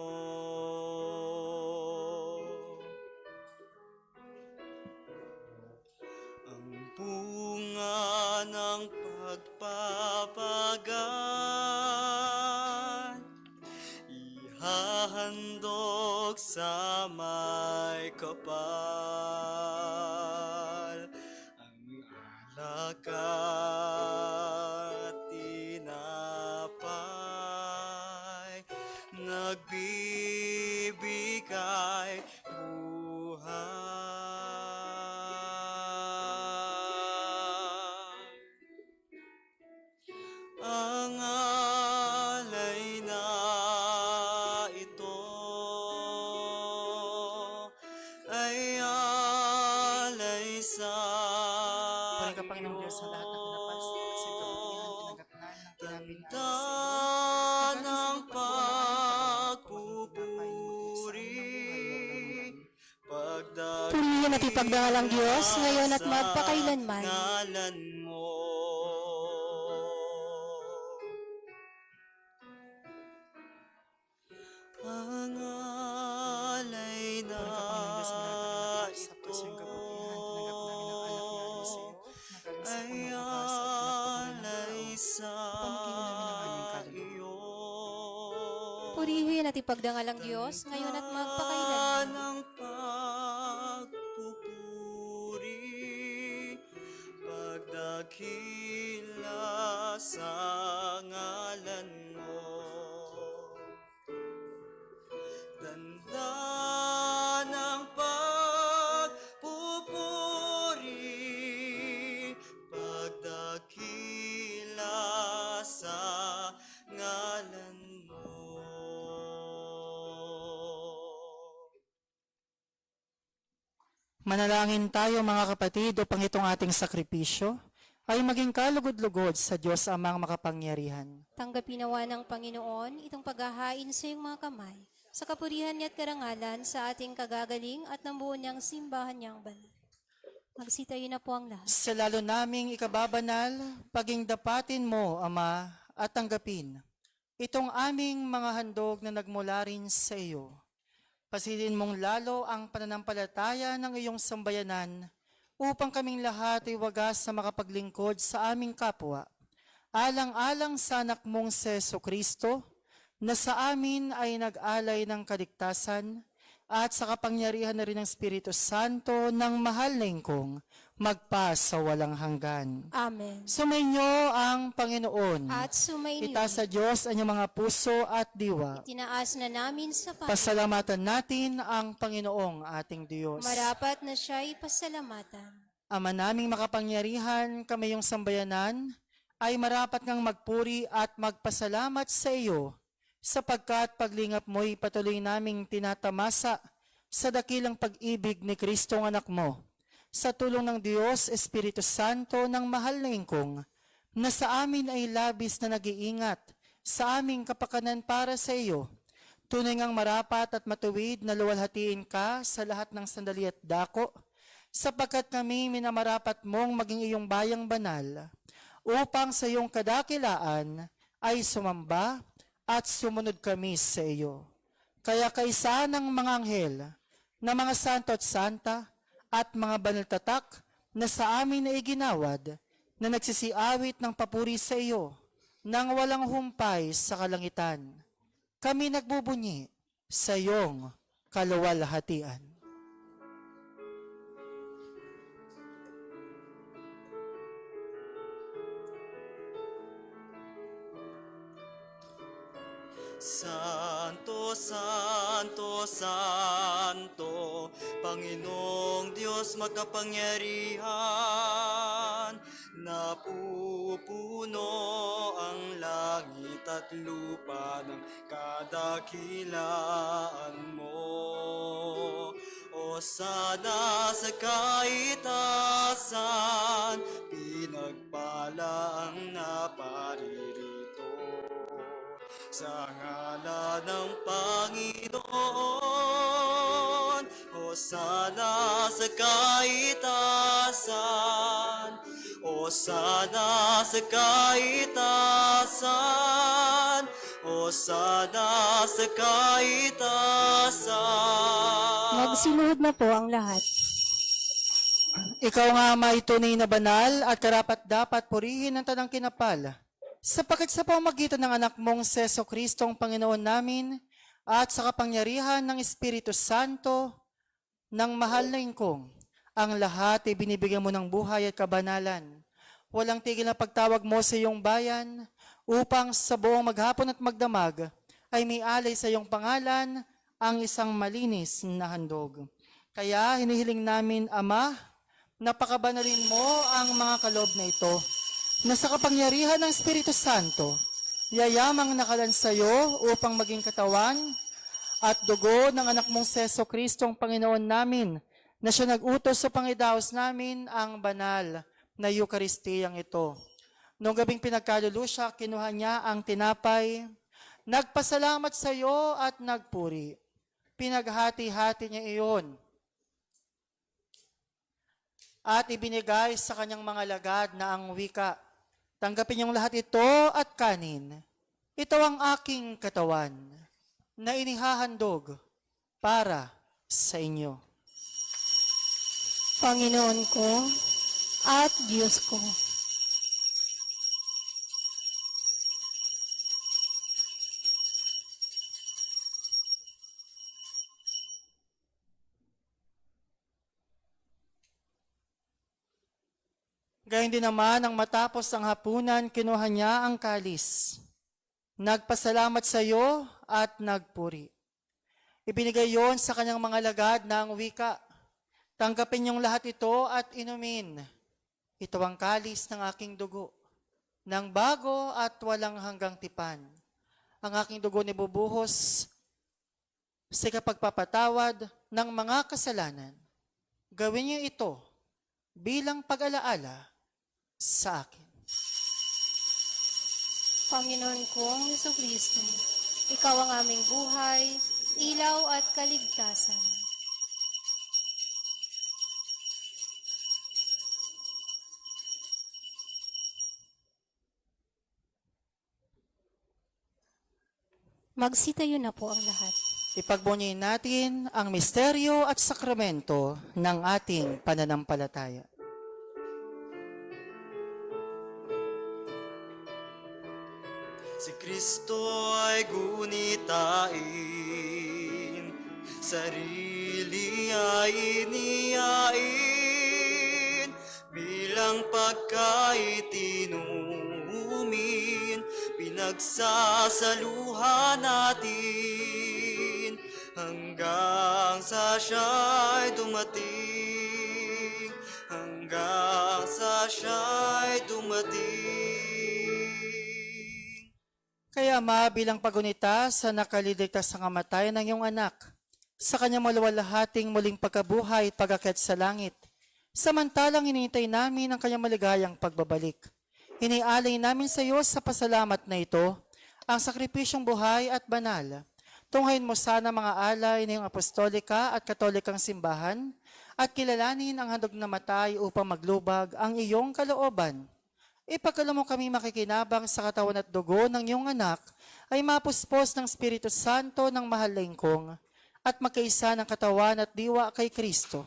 Ang bunga ng pagpapagal, ihahandog sa may kapal. Ang alak at tinapay, nagbibigay buhay. Ang alay na ito ay alay sa Puri ka, Panginoong Diyos, sa lahat ng pinapasok kasi kabutihan, tinagapnan ng tanda ng pagpupuri. Purihin at ipagdangalang Diyos, ngayon at magpakailanman. Ngalan mo. Ang alay na ito ay alay sa iyo. Purihin at ipagdangalang Diyos, ngayon at magpakailanman. Ng pagpupuri, pagdakila sa ngalan mo. Tanda ng pagpupuri, pagdakila sa ngalan mo. Manalangin tayo mga kapatid upang itong ating sakripisyo ay maging kalugod-lugod sa Diyos Amang makapangyarihan. Tanggapin nawa ng Panginoon itong paghahain sa iyong mga kamay, sa kapurihan niya at karangalan sa ating kagagaling at ng buo niyang simbahan niyang banal. Magsitayo na po ang lahat. Sa lalo naming ikababanal, paging dapatin mo, Ama, at tanggapin itong aming mga handog na nagmula rin sa iyo. Pasilin mong lalo ang pananampalataya ng iyong sambayanan upang kaming lahat ay wagas na makapaglingkod sa aming kapwa. Alang-alang sa anak mong Seso Kristo, na sa amin ay nag-alay ng kaligtasan at sa kapangyarihan na rin ng Espiritu Santo ng mahal na ingkong magpa sa walang hanggan. Amen. Sumainyo ang Panginoon. At sumainyo, Itaas sa Diyos ang inyong mga puso at diwa. itinaas na namin sa Panginoon. Pasalamatan natin ang Panginoong ating Diyos. Marapat na siya'y pasalamatan. Ama naming makapangyarihan, kami yung sambayanan, ay marapat ngang magpuri at magpasalamat sa iyo, sapagkat paglingap mo'y patuloy naming tinatamasa sa dakilang pag-ibig ni Kristong anak mo, sa tulong ng Diyos Espiritu Santo ng mahal na ingkong, na sa amin ay labis na nag-iingat sa aming kapakanan para sa iyo. Tunay ngang marapat at matuwid na luwalhatiin ka sa lahat ng sandali at dako, sapagkat kami minamarapat mong maging iyong bayang banal, upang sa iyong kadakilaan ay sumamba at sumunod kami sa iyo. Kaya kaisa ng mga anghel, na mga santo at santa, at mga banal tatak na sa amin ay ginawad, na nagsisiawit ng papuri sa iyo, nang walang humpay sa kalangitan. Kami nagbubunyi sa iyong kaluwalhatian. Santo, Santo, Santo, Panginoong Diyos makapangyarihan, napupuno ang langit at lupa ng kadakilaan mo. O sana sa kaitasan, pinagpala ang naparirito. Sa ngalan ng Panginoon, Hosana sa kaitasan, Hosana sa kaitasan, Hosana sa kaitasan. Magsinuhod na po ang lahat. Ikaw nga may tunay na banal at karapat dapat purihin ng tanang kinapal. Sapagkat sa pamamagitan ng anak mong Seso Kristong Panginoon namin, at sa kapangyarihan ng Espiritu Santo ng mahal na ingkong, ang lahat ay binibigyan mo ng buhay at kabanalan. Walang tigil na pagtawag mo sa iyong bayan upang sa buong maghapon at magdamag ay may alay sa iyong pangalan ang isang malinis na handog. Kaya hinihiling namin, Ama, napakabanalin mo ang mga kaloob na ito na sa kapangyarihan ng Espiritu Santo, yayamang nakalan sa iyo upang maging katawan at dugo ng anak mong Seso Kristong Panginoon namin na siya nag-utos sa pangidaos namin ang banal na Eukaristiyang ito. Noong gabing pinagkalulusya, kinuha niya ang tinapay, nagpasalamat sa iyo at nagpuri. Pinaghati-hati niya iyon at ibinigay sa kanyang mga lagad na ang wika, tanggapin niyong lahat ito at kanin. Ito ang aking katawan na inihahandog para sa inyo. Panginoon ko at Diyos ko. Gayun din naman, nang matapos ang hapunan, kinuha niya ang kalis. Nagpasalamat sa iyo at nagpuri. Ibinigay yon sa kanyang mga lagad na ang wika, tanggapin niyong lahat ito at inumin. Ito ang kalis ng aking dugo, ng bago at walang hanggang tipan. Ang aking dugo nibubuhos sa kapagpapatawad ng mga kasalanan. Gawin niyo ito bilang pag-alaala sa akin. Panginoon kong Jesucristo, Ikaw ang aming buhay, ilaw at kaligtasan. Magsitayo na po ang lahat. Ipagbunyin natin ang misteryo at sakramento ng ating pananampalataya. Si Kristo ay gunitain, sarili ay iniyain, bilang pagkain inumin, pinagsasaluhan natin, hanggang sa siya'y dumating, hanggang sa siya'y dumating. Kaya Ama, bilang pagunita sa nakaliligtas sa kamatayan ng iyong anak, sa kanyang maluwalhating muling pagkabuhay at pag-akyat sa langit, samantalang hinihintay namin ang kanyang maligayang pagbabalik. Inialay namin sa iyo sa pasalamat na ito, ang sakripisyong buhay at banal. Tunghayin mo sana mga alay ng iyong apostolika at katolikang simbahan, at kilalanin ang handog na matay upang maglubag ang iyong kalooban. Ipagkalo mo kami makikinabang sa katawan at dugo ng iyong anak ay mapuspos ng Espiritu Santo ng mahal na ingkong at magkaisa ng katawan at diwa kay Kristo.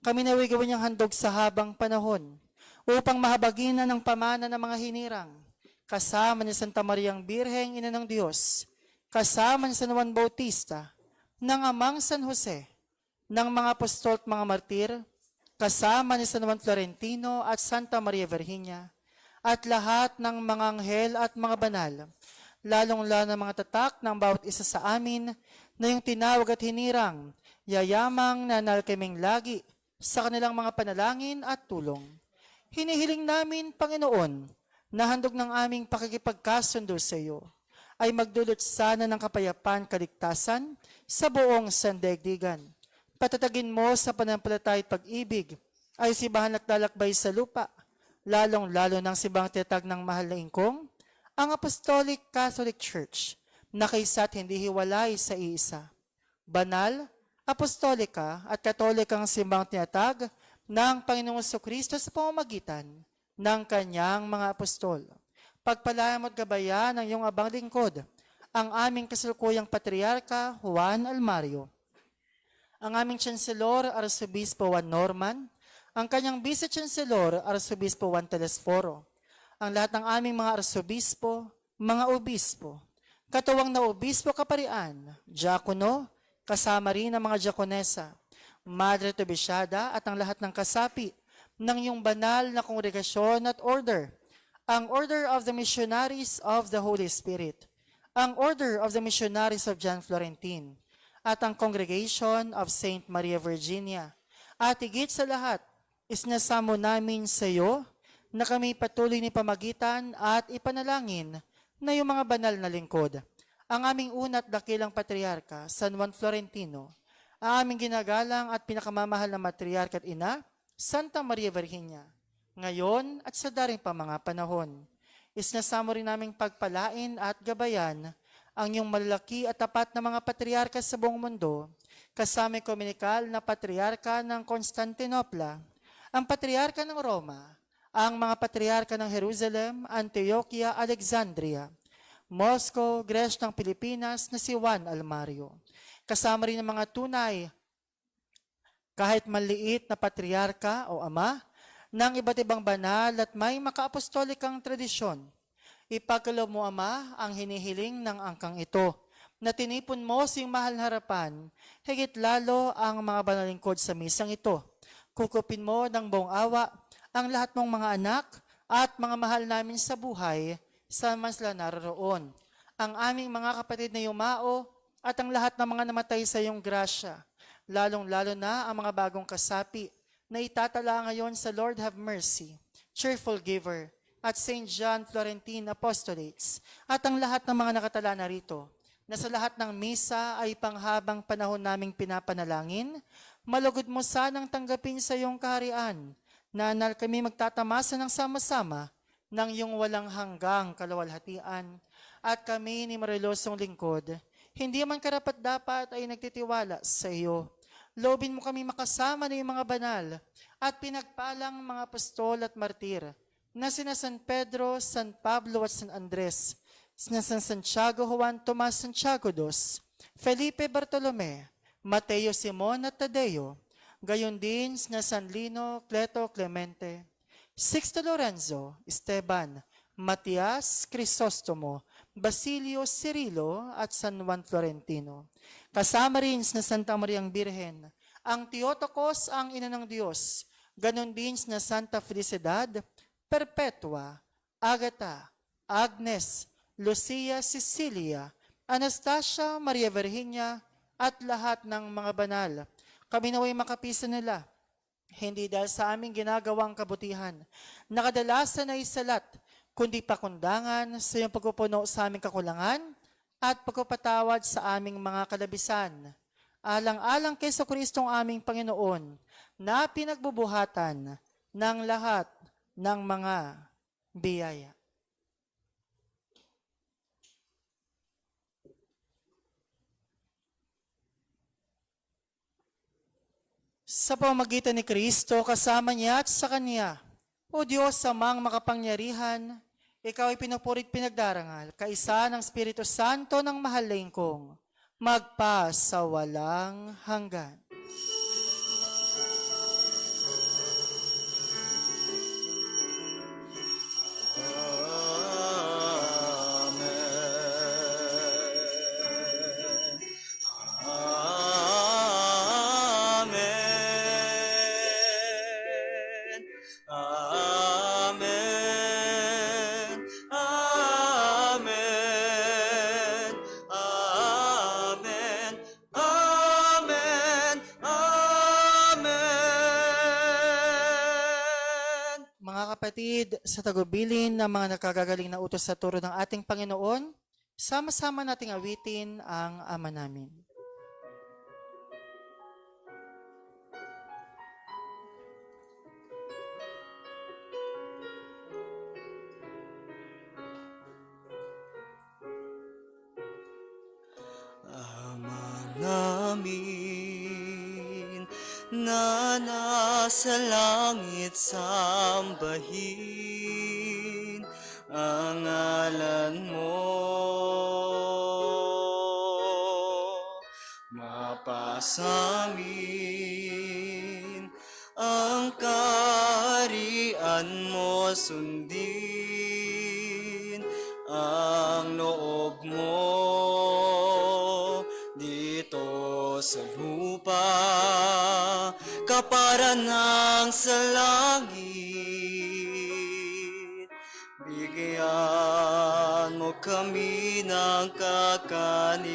Kami naway gawin niyang handog sa habang panahon upang mahabaginan ng pamana ng mga hinirang, kasama ni Santa Mariang Birheng, Ina ng Diyos, kasama ni San Juan Bautista, ng Amang San Jose, ng mga apostol at mga martir, kasama ni San Juan Florentino at Santa Maria Virginia, at lahat ng mga anghel at mga banal, lalong-lalo ng mga tatak ng bawat isa sa amin na yung tinawag at hinirang, yayamang nanal kaming lagi sa kanilang mga panalangin at tulong. Hinihiling namin, Panginoon, na handog ng aming pakikipagkasundo sa iyo, ay magdulot sana ng kapayapaan kaligtasan sa buong sandaigdigan. Patatagin mo sa pananampalataya at pag-ibig ay sibahan at lalakbay sa lupa, lalong-lalo ng sibang tinatag ng mahal na ingkong, ang Apostolic Catholic Church, na kaysa't hindi hiwalay sa iisa. Banal, apostolika at katolikang simbang tinatag ng Panginoong Jesucristo sa pamamagitan ng kanyang mga apostol. Pagpalayan mo at gabayan ng iyong abang lingkod, ang aming kasalukuyang Patriarka Juan Almario, ang aming Chancellor Arsobispo Juan Norman, ang kanyang Vice-Chancellor, Arsobispo Juan Telesforo, ang lahat ng aming mga arsobispo, mga obispo, katuwang na obispo kaparian, diakono, kasama rin ang mga diakonesa, Madre Tobisyada at ang lahat ng kasapi ng iyong banal na kongregasyon at order, ang Order of the Missionaries of the Holy Spirit, ang Order of the Missionaries of John Florentine, at ang Congregation of Saint Maria Virginia. At higit sa lahat, isnasamo namin sa iyo na kami patuloy ni pamagitan at ipanalangin na yung mga banal na lingkod. Ang aming unat dakilang patriarka, San Juan Florentino, ang aming ginagalang at pinakamamahal na matriarka at ina, Santa Maria Virginia, ngayon at sa daring pa mga panahon. Isnasamo rin naming pagpalain at gabayan ang iyong malalaki at tapat na mga patriarka sa buong mundo, kasama komunikal na patriarka ng Constantinopla, ang patriarka ng Roma, ang mga patriarka ng Jerusalem, Antioquia, Alexandria, Moscow, Gres ng Pilipinas na si Juan Almario. Kasama rin ang mga tunay, kahit maliit na patriarka o ama, ng iba't ibang banal at may makaapostolikang tradisyon. Ipagkaloob mo, Ama, ang hinihiling ng angkang ito, na tinipon mo sa iyong mahal na harapan, higit lalo ang mga banal lingkod sa misang ito. Kukupin mo ng buong awa ang lahat mong mga anak at mga mahal namin sa buhay sa masla naroroon. Ang aming mga kapatid na yumao at ang lahat ng mga namatay sa iyong grasya, lalong-lalo na ang mga bagong kasapi na itatala ngayon sa Lord Have Mercy, Cheerful Giver, at St. John Florentine Apostolates, at ang lahat ng mga nakatala na rito, na sa lahat ng misa ay panghabang panahon naming pinapanalangin, malugod mo sanang tanggapin sa iyong kaharian, na anal kami magtatamasa ng sama-sama ng iyong walang hanggang kaluwalhatian, at kami ni marilosong lingkod, hindi man karapat-dapat ay nagtitiwala sa iyo. Loobin mo kami makasama ng mga banal at pinagpalang mga apostol at martir, na sina San Pedro, San Pablo at San Andres, sina San Santiago, Juan, Tomas, Santiago II, Felipe, Bartolome, Mateo, Simon at Tadeo, gayon din sina San Lino, Cleto, Clemente, Sixto Lorenzo, Esteban, Matias, Crisostomo, Basilio, Cirilo at San Juan Florentino. Kasama rin sina Santa Mariang Birhen, ang Theotokos ang ina ng Diyos, ganon din sina Santa Felicidad, Perpetua, Agata, Agnes, Lucia, Cecilia, Anastasia, Maria Virginia, at lahat ng mga banal. Kami naway makapisa nila, hindi dahil sa aming ginagawang kabutihan, na kadalasan ay salat, kundi pakundangan sa iyong pagpupuno sa aming kakulangan at pagpapatawad sa aming mga kalabisan. Alang-alang kay Kristong aming Panginoon, na pinagbubuhatan ng lahat ng mga biyaya. Sa pamamagitan ni Kristo, kasama niya at sa Kanya, O Diyos, amang makapangyarihan, Ikaw ay pinupurit pinagdarangal, kaisa ng Espiritu Santo ng mahalin kong, magpa sa walang hanggan. Kapatid, sa tagubilin ng mga nakagagaling na utos sa turo ng ating Panginoon, sama-sama nating awitin ang Ama namin. Ama namin na nasa langit, sambahin ang ngalan mo. Mapasamin ang kaharian mo, sundin ang loob mo. kaparanang sa langit. Bigyan mo kami ng kakanin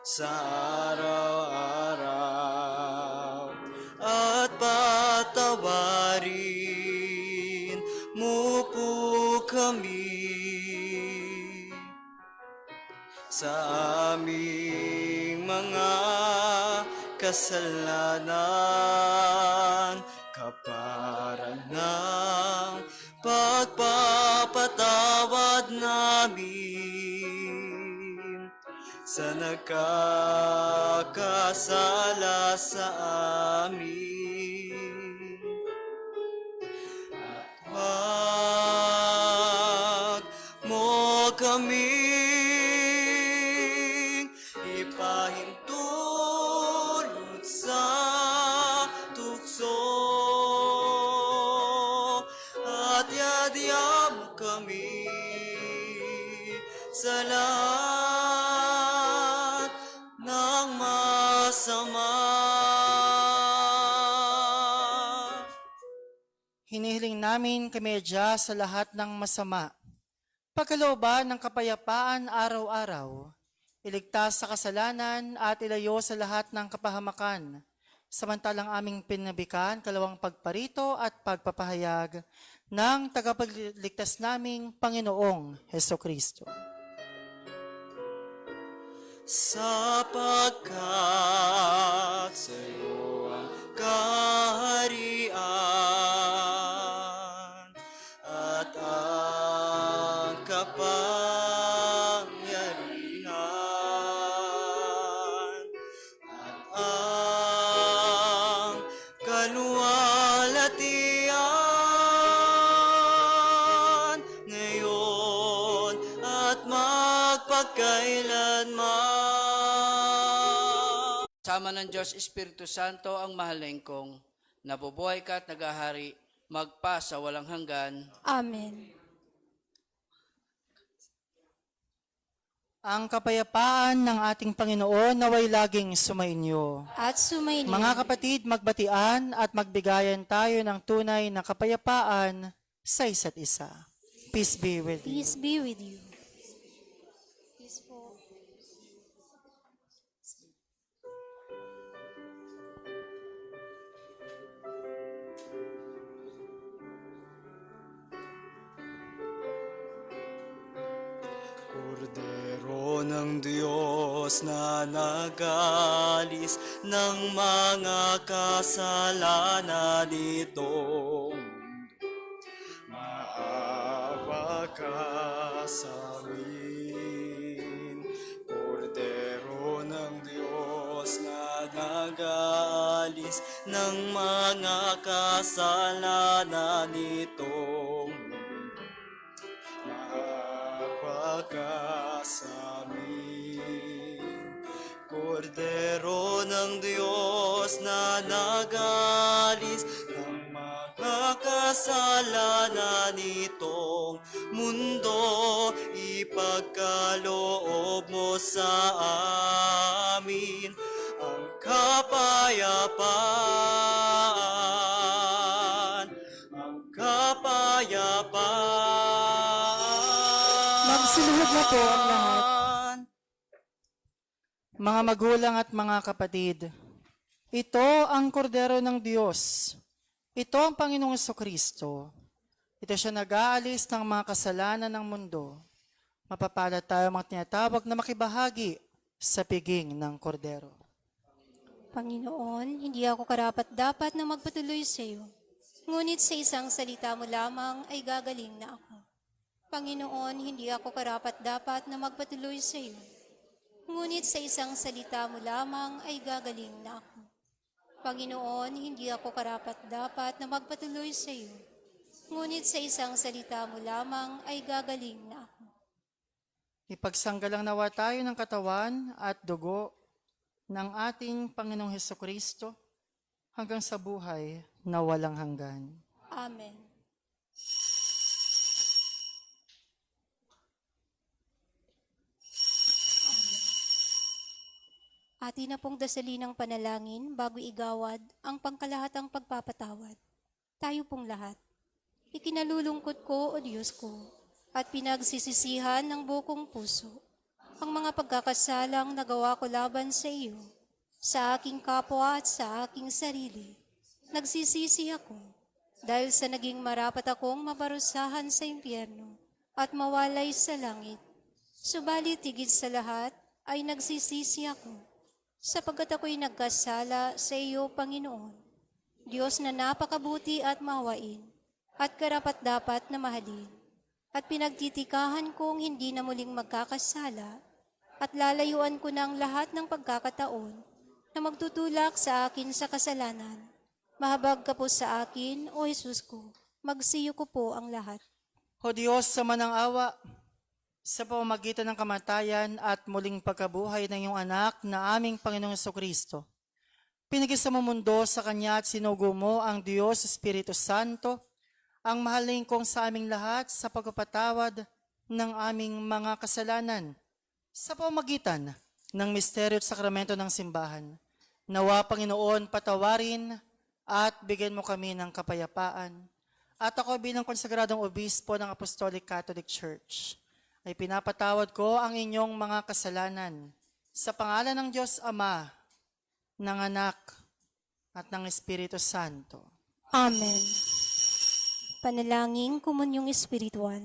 sa araw-araw at patawarin mo po kami sa aming mga kasalanan, kaparan ng pagpapatawad namin sa nagkakasala sa amin. Huwag mo kaming ipahintulot sa tukso at yadya mo kami sa lahat ng masama. Hinihiling namin kamedya sa lahat ng masama. Pagkalooban ng kapayapaan araw-araw, iligtas sa kasalanan at ilayo sa lahat ng kapahamakan, samantalang aming pinabikan kalawang pagparito at pagpapahayag ng tagapagligtas naming Panginoong Hesukristo. Sapagkat sa'yo ang kaharian at ang kapangyarihan at ang kaluwalhatian ngayon at magpakailanman. Sama ng Diyos Espiritu Santo ang mahalengkong, nabubuhay ka at nagahari, magpa sa walang hanggan. Amen. Ang kapayapaan ng ating Panginoon naway laging sumainyo. At sumainyo. Mga kapatid, magbatian at magbigayan tayo ng tunay na kapayapaan sa isa't isa. Peace be with you. Peace be with you. Peace po. Kordero ng Diyos na nagalis ng mga kasalanan nitong mundo, maawa ka sa amin. Kordero ng Diyos na nagalis ng mga kasalanan nitong mundo, maawa ka sa amin. Kordero ng Diyos na nagalis ng mga kasalanan nitong mundo, ipagkaloob mo sa amin ang kapayapaan, ang kapayapaan. Magsiluhod na po ang lahat. Mga magulang at mga kapatid, ito ang kordero ng Diyos. Ito ang Panginoong Hesukristo. Ito siya nag-aalis ng mga kasalanan ng mundo. Mapapalad tayo mga tinatawag na makibahagi sa piging ng kordero. Panginoon, hindi ako karapat-dapat na magpatuloy sa iyo. Ngunit sa isang salita mo lamang ay gagaling na ako. Panginoon, hindi ako karapat-dapat na magpatuloy sa iyo. Ngunit sa isang salita mo lamang ay gagaling na ako. Panginoon, hindi ako karapat-dapat na magpatuloy sa iyo. Ngunit sa isang salita mo lamang ay gagaling na ako. Ipagsanggalang nawa tayo ng katawan at dugo ng ating Panginoong Hesukristo hanggang sa buhay na walang hanggan. Amen. Atin na pong dasalin ng panalangin bago igawad ang pangkalahatang pagpapatawad. Tayo pong lahat. Ikinalulungkot ko, O Diyos ko, at pinagsisisihan ng bukong puso ang mga pagkakasalang nagawa ko laban sa iyo, sa aking kapwa at sa aking sarili. Nagsisisi ako dahil sa naging marapat akong maparusahan sa impyerno at mawalay sa langit. Subalit higit sa lahat ay nagsisisi ako sapagkat ako'y nagkasala sa iyo, Panginoon, Diyos na napakabuti at mahawain at karapat-dapat na mahalin. At pinagtitikahan kong hindi na muling magkakasala at lalayuan ko na ang lahat ng pagkakataon na magtutulak sa akin sa kasalanan. Mahabag ka po sa akin, O Jesus ko, magsiyo ko po ang lahat. O Diyos, sa manang awa, sa pamamagitan ng kamatayan at muling pagkabuhay ng iyong anak na aming Panginoong Jesucristo, pinag-isa mo mundo sa Kanya at sinugo mo ang Diyos Espiritu Santo, ang mahalin kong sa aming lahat sa pagpapatawad ng aming mga kasalanan. Sa pamamagitan ng misteryo at sakramento ng simbahan, nawa Panginoon patawarin at bigyan mo kami ng kapayapaan. At ako bilang konsagradong obispo ng Apostolic Catholic Church, ay pinapatawad ko ang inyong mga kasalanan sa pangalan ng Diyos Ama, ng Anak, at ng Espiritu Santo. Amen. Panalangin Komunyong Espiritual.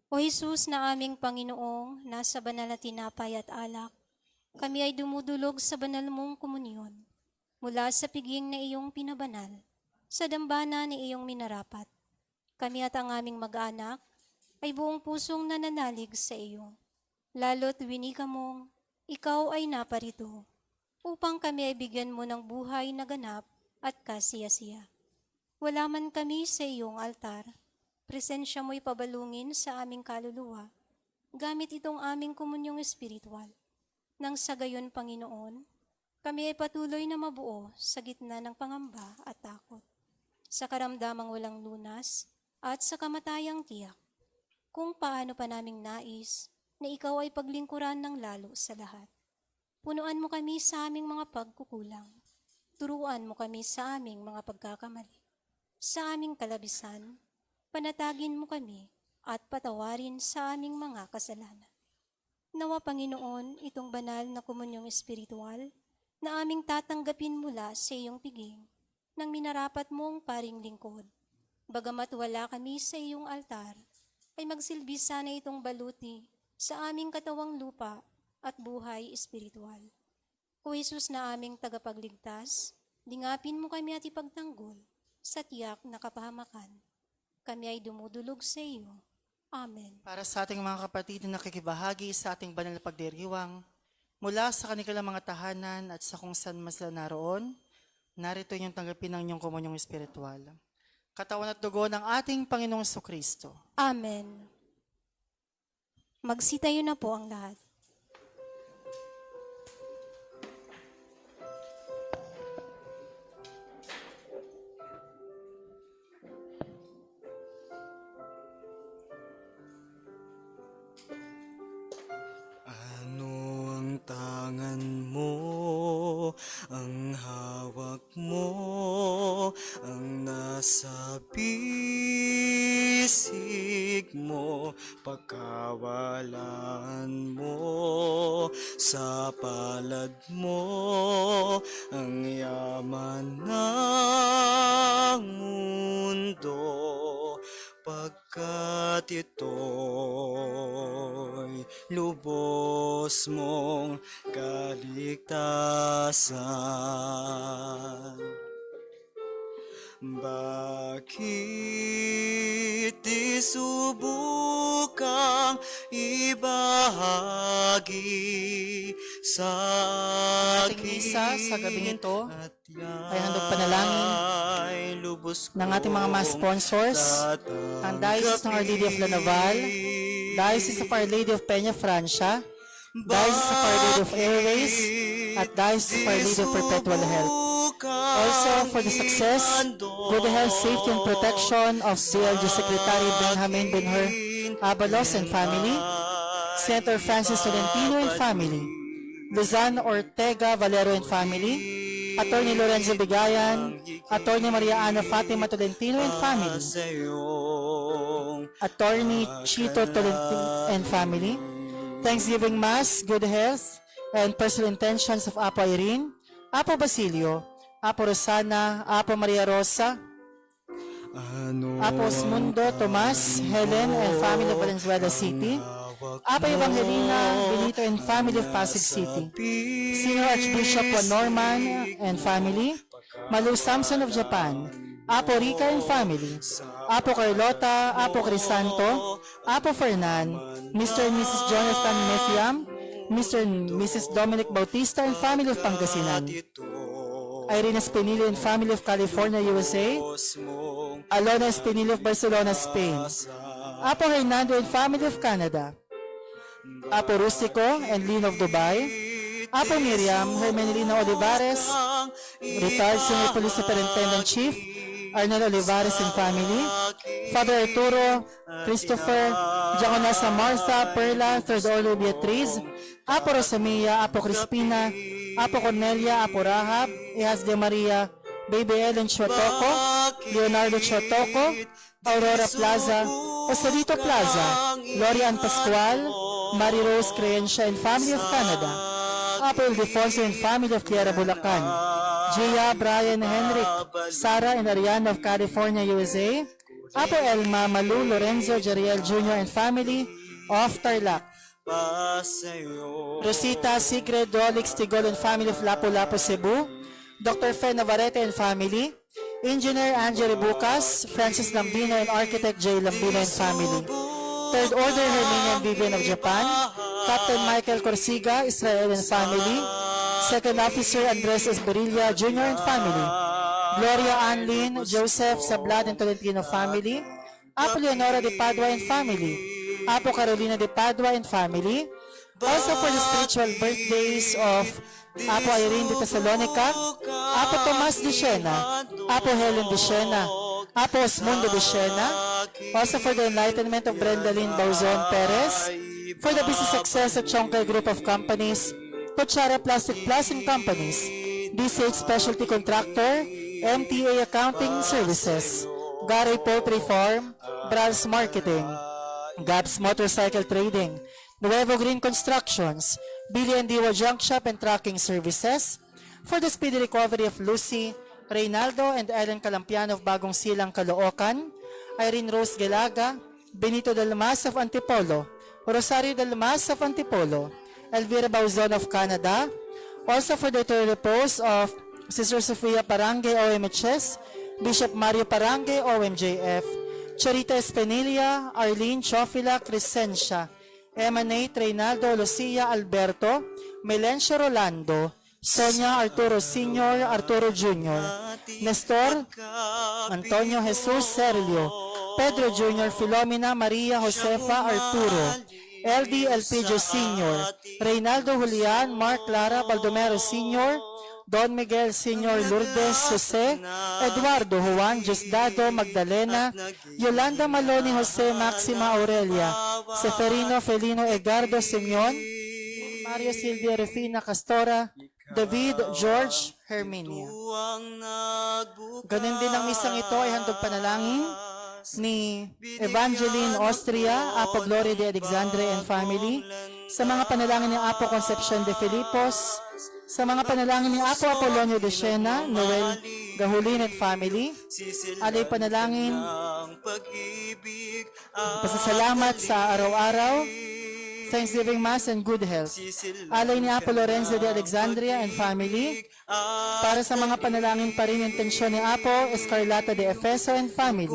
O Jesus na aming Panginoong, nasa banal na tinapay at alak, kami ay dumudulog sa banal mong komunyon, mula sa piging na iyong pinabanal, sa dambana na iyong minarapat. Kami at ang aming mag-anak ay buong pusong nananalig sa iyo, lalo't winika mong ikaw ay naparito, upang kami ay bigyan mo ng buhay na ganap at kasiyasiya. Wala man kami sa iyong altar, presensya mo'y pabalungin sa aming kaluluwa, gamit itong aming komunyong espiritual. Nang sa gayon, Panginoon, kami ay patuloy na mabuo sa gitna ng pangamba at takot, sa karamdamang walang lunas at sa kamatayang tiyak, kung paano pa naming nais na ikaw ay paglingkuran ng lalo sa lahat. Punuan mo kami sa aming mga pagkukulang, turuan mo kami sa aming mga pagkakamali. Sa aming kalabisan, panatagin mo kami at patawarin sa aming mga kasalanan. Nawa Panginoon, itong banal na komunyong espiritual na aming tatanggapin mula sa iyong piging ng minarapat mong paring lingkod. Bagamat wala kami sa iyong altar, ay magsilbi sana itong baluti sa aming katawang lupa at buhay espiritual. O Jesus na aming tagapagligtas, lingapin mo kami at ipagtanggol sa tiyak na kapahamakan. Kami ay dumudulog sa iyo. Amen. Para sa ating mga kapatid na nakikibahagi sa ating banal na pagdiriwang, mula sa kanilang mga tahanan at sa kung saan man sila naroon, narito inyong tanggapin ang inyong komunyong espiritual. Katawan at dugo ng ating Panginoong Jesucristo. Amen. Magsitayo na po ang lahat. Ano ang tangan mo, ang hawak mo, ang nasa bisig mo, pagkawalan mo, sa palad mo, ang yaman ng mundo, pagkat ito'y lubos mong kaligtasan. Bakit di subukang ibahagi sa Ating misa sa gabing ito ay handog panalangin ng ating mga mga sponsors, ang Diocese ng Our Lady of Lanaval, Diocese of Our Lady of Peña Francia, Diocese of Our Lady of Airways, at Diocese of Our Lady of Perpetual Health. Also for the success, good health, safety, and protection of DLG Secretary Benjamin Benher Abalos and family, Senator Francis Tolentino and family, Luzan Ortega Valero and family, Attorney Lorenzo Bigayan, Attorney Maria Ana Fatima Tolentino and family, sa iyong Attorney Chito Tolentino and family, Thanksgiving Mass, good health, and personal intentions of Apo Irene, Apo Basilio, Apo Rosana, Apo Maria Rosa, ano Apo Osmundo, Tomas, Helen, and family of Valenzuela City, Apo Evangelina, Benito, and family of Pasig City, Senior Archbishop Juan Norman and family, Malu Samson of Japan, Apo Rica and family, Apo Carlota, Apo Crisanto, Apo Fernan, Mr. and Mrs. Jonathan Mefiam, Mr. and Mrs. Dominic Bautista and family of Pangasinan, Irene Espinilio and family of California, USA, Alona Espinilio of Barcelona, Spain, Apo Hernando and family of Canada, Apo Rustico and Lynn of Dubai, Apo Miriam, Hermenelina Olivares, retired Senior Police Superintendent Chief, Arnel Olivares and family, Father Arturo, Christopher, Diaconessa Martha, Perla, Third Order Beatriz, Apo Rosamia, Apo Crispina, Apo Cornelia, Apo Rahab, Ihas de Maria, Baby Ellen Chuatoco, Leonardo Chuatoco, Aurora Plaza, Osadito Plaza, Lorian Pascual, Mary Rose Creencia and family of Canada, Apo Ildefonso and family of Tierra Bulacan, Gia, Brian, Henrik, Sarah and Ariana of California, USA, Apo Elma, Malu, Lorenzo, Jariel Jr. and family of Tarlac, Rosita, Sigrid, Rolix, Tigol and family of Lapu-Lapu, Cebu, Dr. Fe Navarrete and family, Engineer Angelo Bucas, Francis Lambino and Architect J. Lambino and family, Third Order Herminian Vivian of Japan, Captain Michael Corsiga, Israel and family, Second Officer Andres Esberilla Jr. and family, Gloria Anlin, Joseph Sablad and Tolentino family, Apo Leonora de Padua and family, Apo Carolina de Padua and family, also for the spiritual birthdays of Apo Irene de Thessalonica, Apo Tomas de Siena, Apo Helen de Siena, Apo Osmundo de Siena, also for the enlightenment of Brenda Lynn Bauzon Perez, for the business success of Chongkay Group of Companies, Kuchara Plastic Plus and Companies, DCH Specialty Contractor, MTA Accounting Services, Garay Poultry Farm, Brals Marketing, Gabs Motorcycle Trading, Nuevo Green Constructions, Billy and Diwa Junk Shop and Trucking Services, for the speedy recovery of Lucy, Reynaldo and Ellen Calampiano of Bagong Silang, Caloocan, Irene Rose Gelaga, Benito Dalmas of Antipolo, Rosario Dalmas of Antipolo, Elvira Bauzon of Canada, also for the repose of Sister Sofia Parangue, OMHS, Bishop Mario Parangue, OMJF, Charita Espenilia, Arlene Chofila Crescencia, Emanate Reynaldo Lucia Alberto, Melencio Rolando, Sonia Arturo Sr., Arturo Jr., Nestor Antonio Jesus Sergio, Pedro Jr., Filomena Maria Josefa Arturo, LD Elpidio Sr., Reynaldo Julian, Mark Lara Baldomero Sr., Don Miguel Sr. Lourdes Jose, Eduardo Juan Diosdado Magdalena, Yolanda Maloni Jose Maxima Aurelia, Seferino Felino Egardo Simeon, Mario Silvia Refina Castora, David George Herminia. Ganun din ang misang ito ay handog panalangin ni Evangeline Austria, Apo Gloria de Alexandre and family, sa mga panalangin ni Apo Concepcion de Filipos, sa mga panalangin ni Apo Apolonio de Siena, Noel Gahulin and family, alay panalangin, pasasalamat sa araw-araw, Thanksgiving Mass and good health. Alay ni Apo Lorenzo de Alexandria and family, para sa mga panalangin pa rin intensyon ni Apo Escarlata de Efeso and family.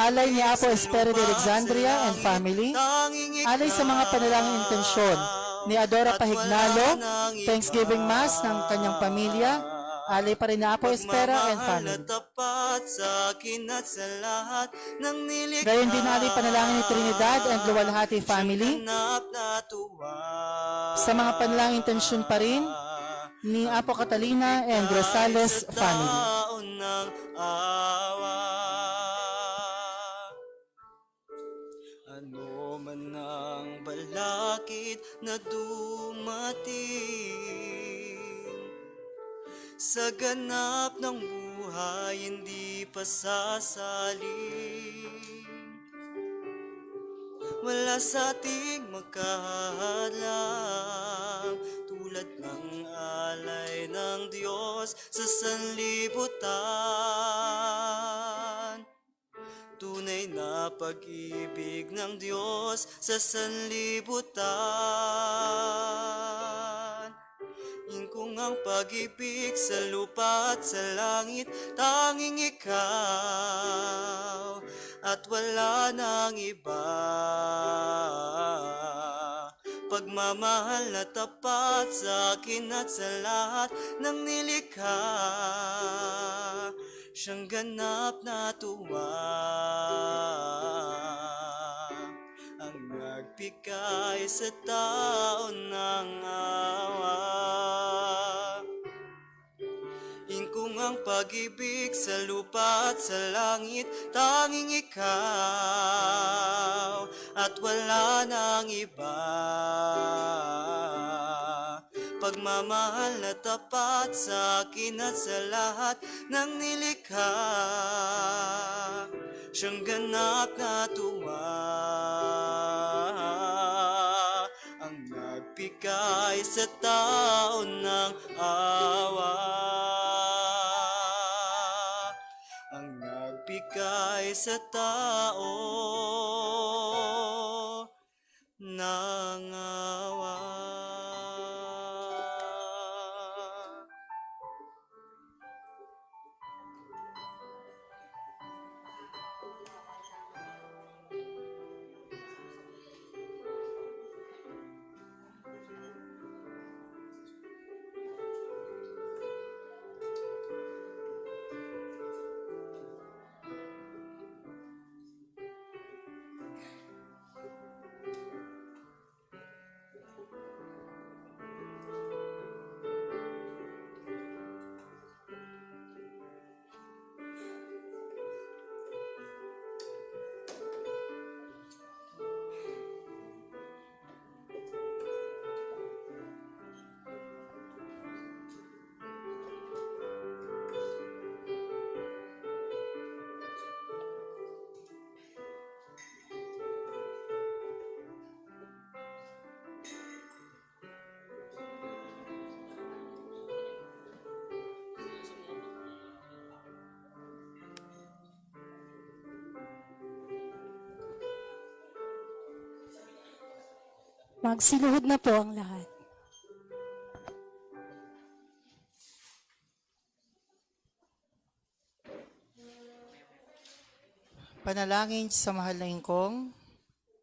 Alay ni Apo Espero de Alexandria and family. Alay sa mga panalangin intensyon ni Adora Pahignalo, Thanksgiving Mass ng kanyang pamilya. Alay pa rin ni Apo Espera and family. Gayon din alay panalangin ni Trinidad and Luwalhati family. Sa mga panalangin intensyon pa rin ni Apo Catalina and Rosales family. Ano man ang balakid na dumating, Sa ganap ng buhay hindi pasasaling, wala sa ating magkahadlang, tulad ng alay ng Diyos sa sanlibutan. Tunay na pag-ibig ng Diyos sa sanlibutan. Ingkong ang pag-ibig sa lupa at sa langit, tanging ikaw at wala nang iba. Pagmamahal na tapat sa akin at sa lahat ng nilikha, siyang ganap na tuwa, ang nagbigay sa tao ng awa. Ingkong ang pag-ibig sa lupa at sa langit, tanging ikaw at wala nang iba. Pagmamahal na tapat sa akin at sa lahat ng nilikha, siyang ganap na tuwa, ang nagbigay sa tao ng awa, ang nagbigay sa tao ng awa. Magsiluhod na po ang lahat. Panalangin sa mahal na ingkong,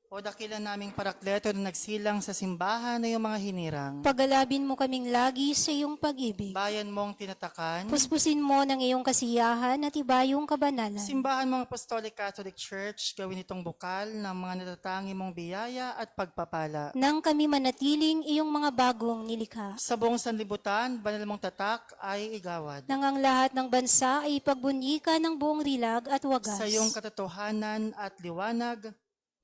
o dakilan naming parakleto na nagsilang sa simbahan na iyong mga hinirang. Pagalabin mo kaming lagi sa iyong pag-ibig. Bayan mong tinatakan, Puspusin mo ng iyong kasiyahan at ibayong kabanalan. simbahan mong Apostolic Catholic Church, gawin itong bukal ng mga natatangi mong biyaya at pagpapala. Nang kami manatiling iyong mga bagong nilikha. Sa buong sanlibutan, banal mong tatak ay igawad. Nang ang lahat ng bansa ay pagbunyi ng buong rilag at wagas. Sa iyong katotohanan at liwanag,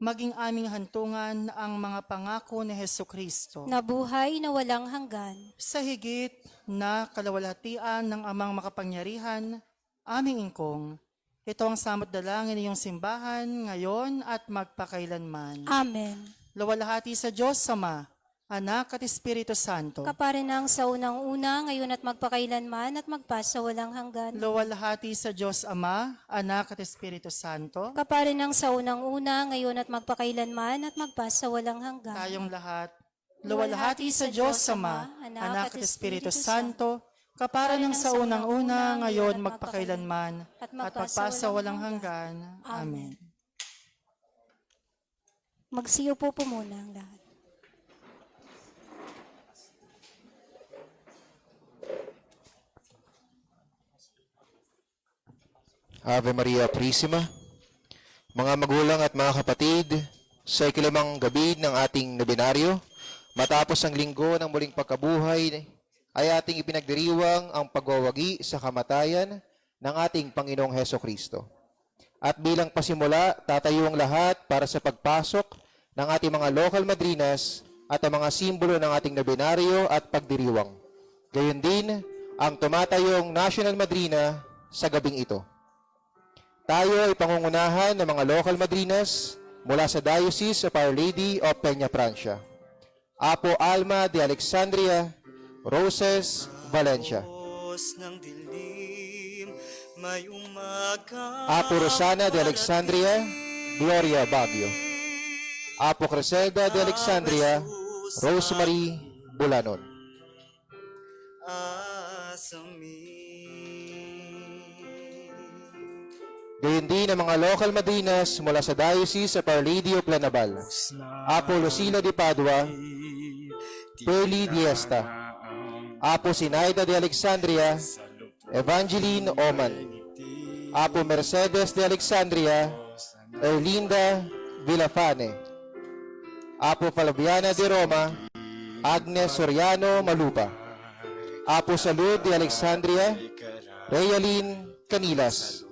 maging aming hantungan ang mga pangako ni Hesukristo. Na buhay na walang hanggan. Sa higit na kalawalhatian ng amang makapangyarihan, aming ingkong, ito ang samot dalangin ng iyong simbahan ngayon at magpakailanman. Amen. Luwalhati sa Diyos Ama, Anak at Espiritu Santo. Kapare ng sa unang-una, ngayon at magpakailanman at magpasa walang hanggan. Luwalhati sa Diyos Ama, Anak at Espiritu Santo. Kapare ng sa unang-una, ngayon at magpakailanman at magpasa walang hanggan. Tayong lahat, luwalhati sa Diyos Ama, Anak at Espiritu Santo, kapara ng sa unang-una, ngayon magpakailanman, at magpasa walang hanggan. Amen. Magsiupo po muna ang lahat. Ave Maria Purisima, mga magulang at mga kapatid, sa ikilimang gabi ng ating nobinaryo, matapos ang linggo ng muling pagkabuhay, ay ating ipinagdiriwang ang pagwawagi sa kamatayan ng ating Panginoong Heso Kristo. At bilang pasimula, tatayo ang lahat para sa pagpasok ng ating mga local madrinas at ang mga simbolo ng ating nobinaryo at pagdiriwang. Gayon din, ang tumatayong National Madrina sa gabing ito. Tayo ay pangungunahan ng mga local madrinas mula sa Diocese of Our Lady of Peña Francia. Apo Alma de Alexandria, Roses, Valencia. Diyos ng dilim, may umaga. Apo Rosana de Alexandria, Gloria Baguio. Apo Criselda de Alexandria, Rosemary Bulanon. Gayon din ang mga local madrinas mula sa Diocese of Our Lady of Lanabal. Apo Lucila de Padua, Pearly Diesta. Apo Sinaida de Alexandria, Evangeline Oman. Apo Mercedes de Alexandria, Erlinda Villafane. Apo Flaviana de Roma, Agnes Soriano Malupa. Apo Salud de Alexandria, Realin Canilas.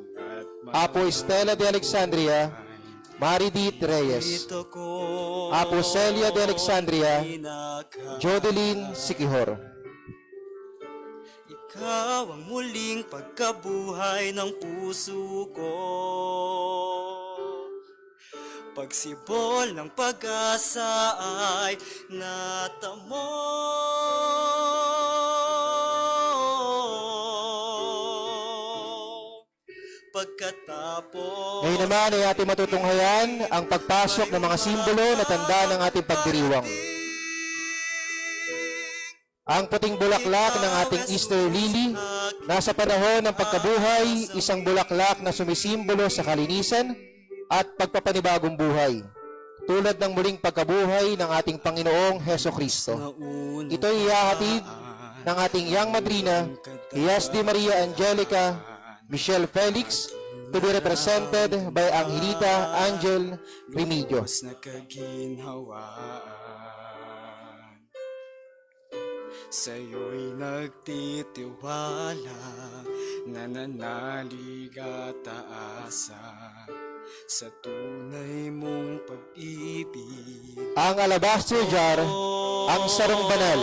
Apo Estela de Alexandria, Maridit Reyes. Apo Celia de Alexandria, Jodeline Sikihor. Ikaw ang muling pagkabuhay ng puso ko. Pagsibol ng pag-asa ay natamo. Pagkatapos Ngayon naman ay ating matutunghayan ang pagpasok ng mga simbolo na tanda ng ating pagdiriwang. Ang puting bulaklak ng ating Easter lily, nasa panahon ng pagkabuhay, isang bulaklak na sumisimbolo sa kalinisan at pagpapanibagong buhay, tulad ng muling pagkabuhay ng ating Panginoong Heso Kristo. Ito'y ihahatid ng ating Yang Madrina, Iyas de Maria Angelica Michelle Felix, to be represented by Angelita Angel Remigio. na kaginhawaan, sa'yo'y nagtitiwala, nananalig at aasa sa tunay mong pag-ibig. Ang alabaster jar, ang sarong banal,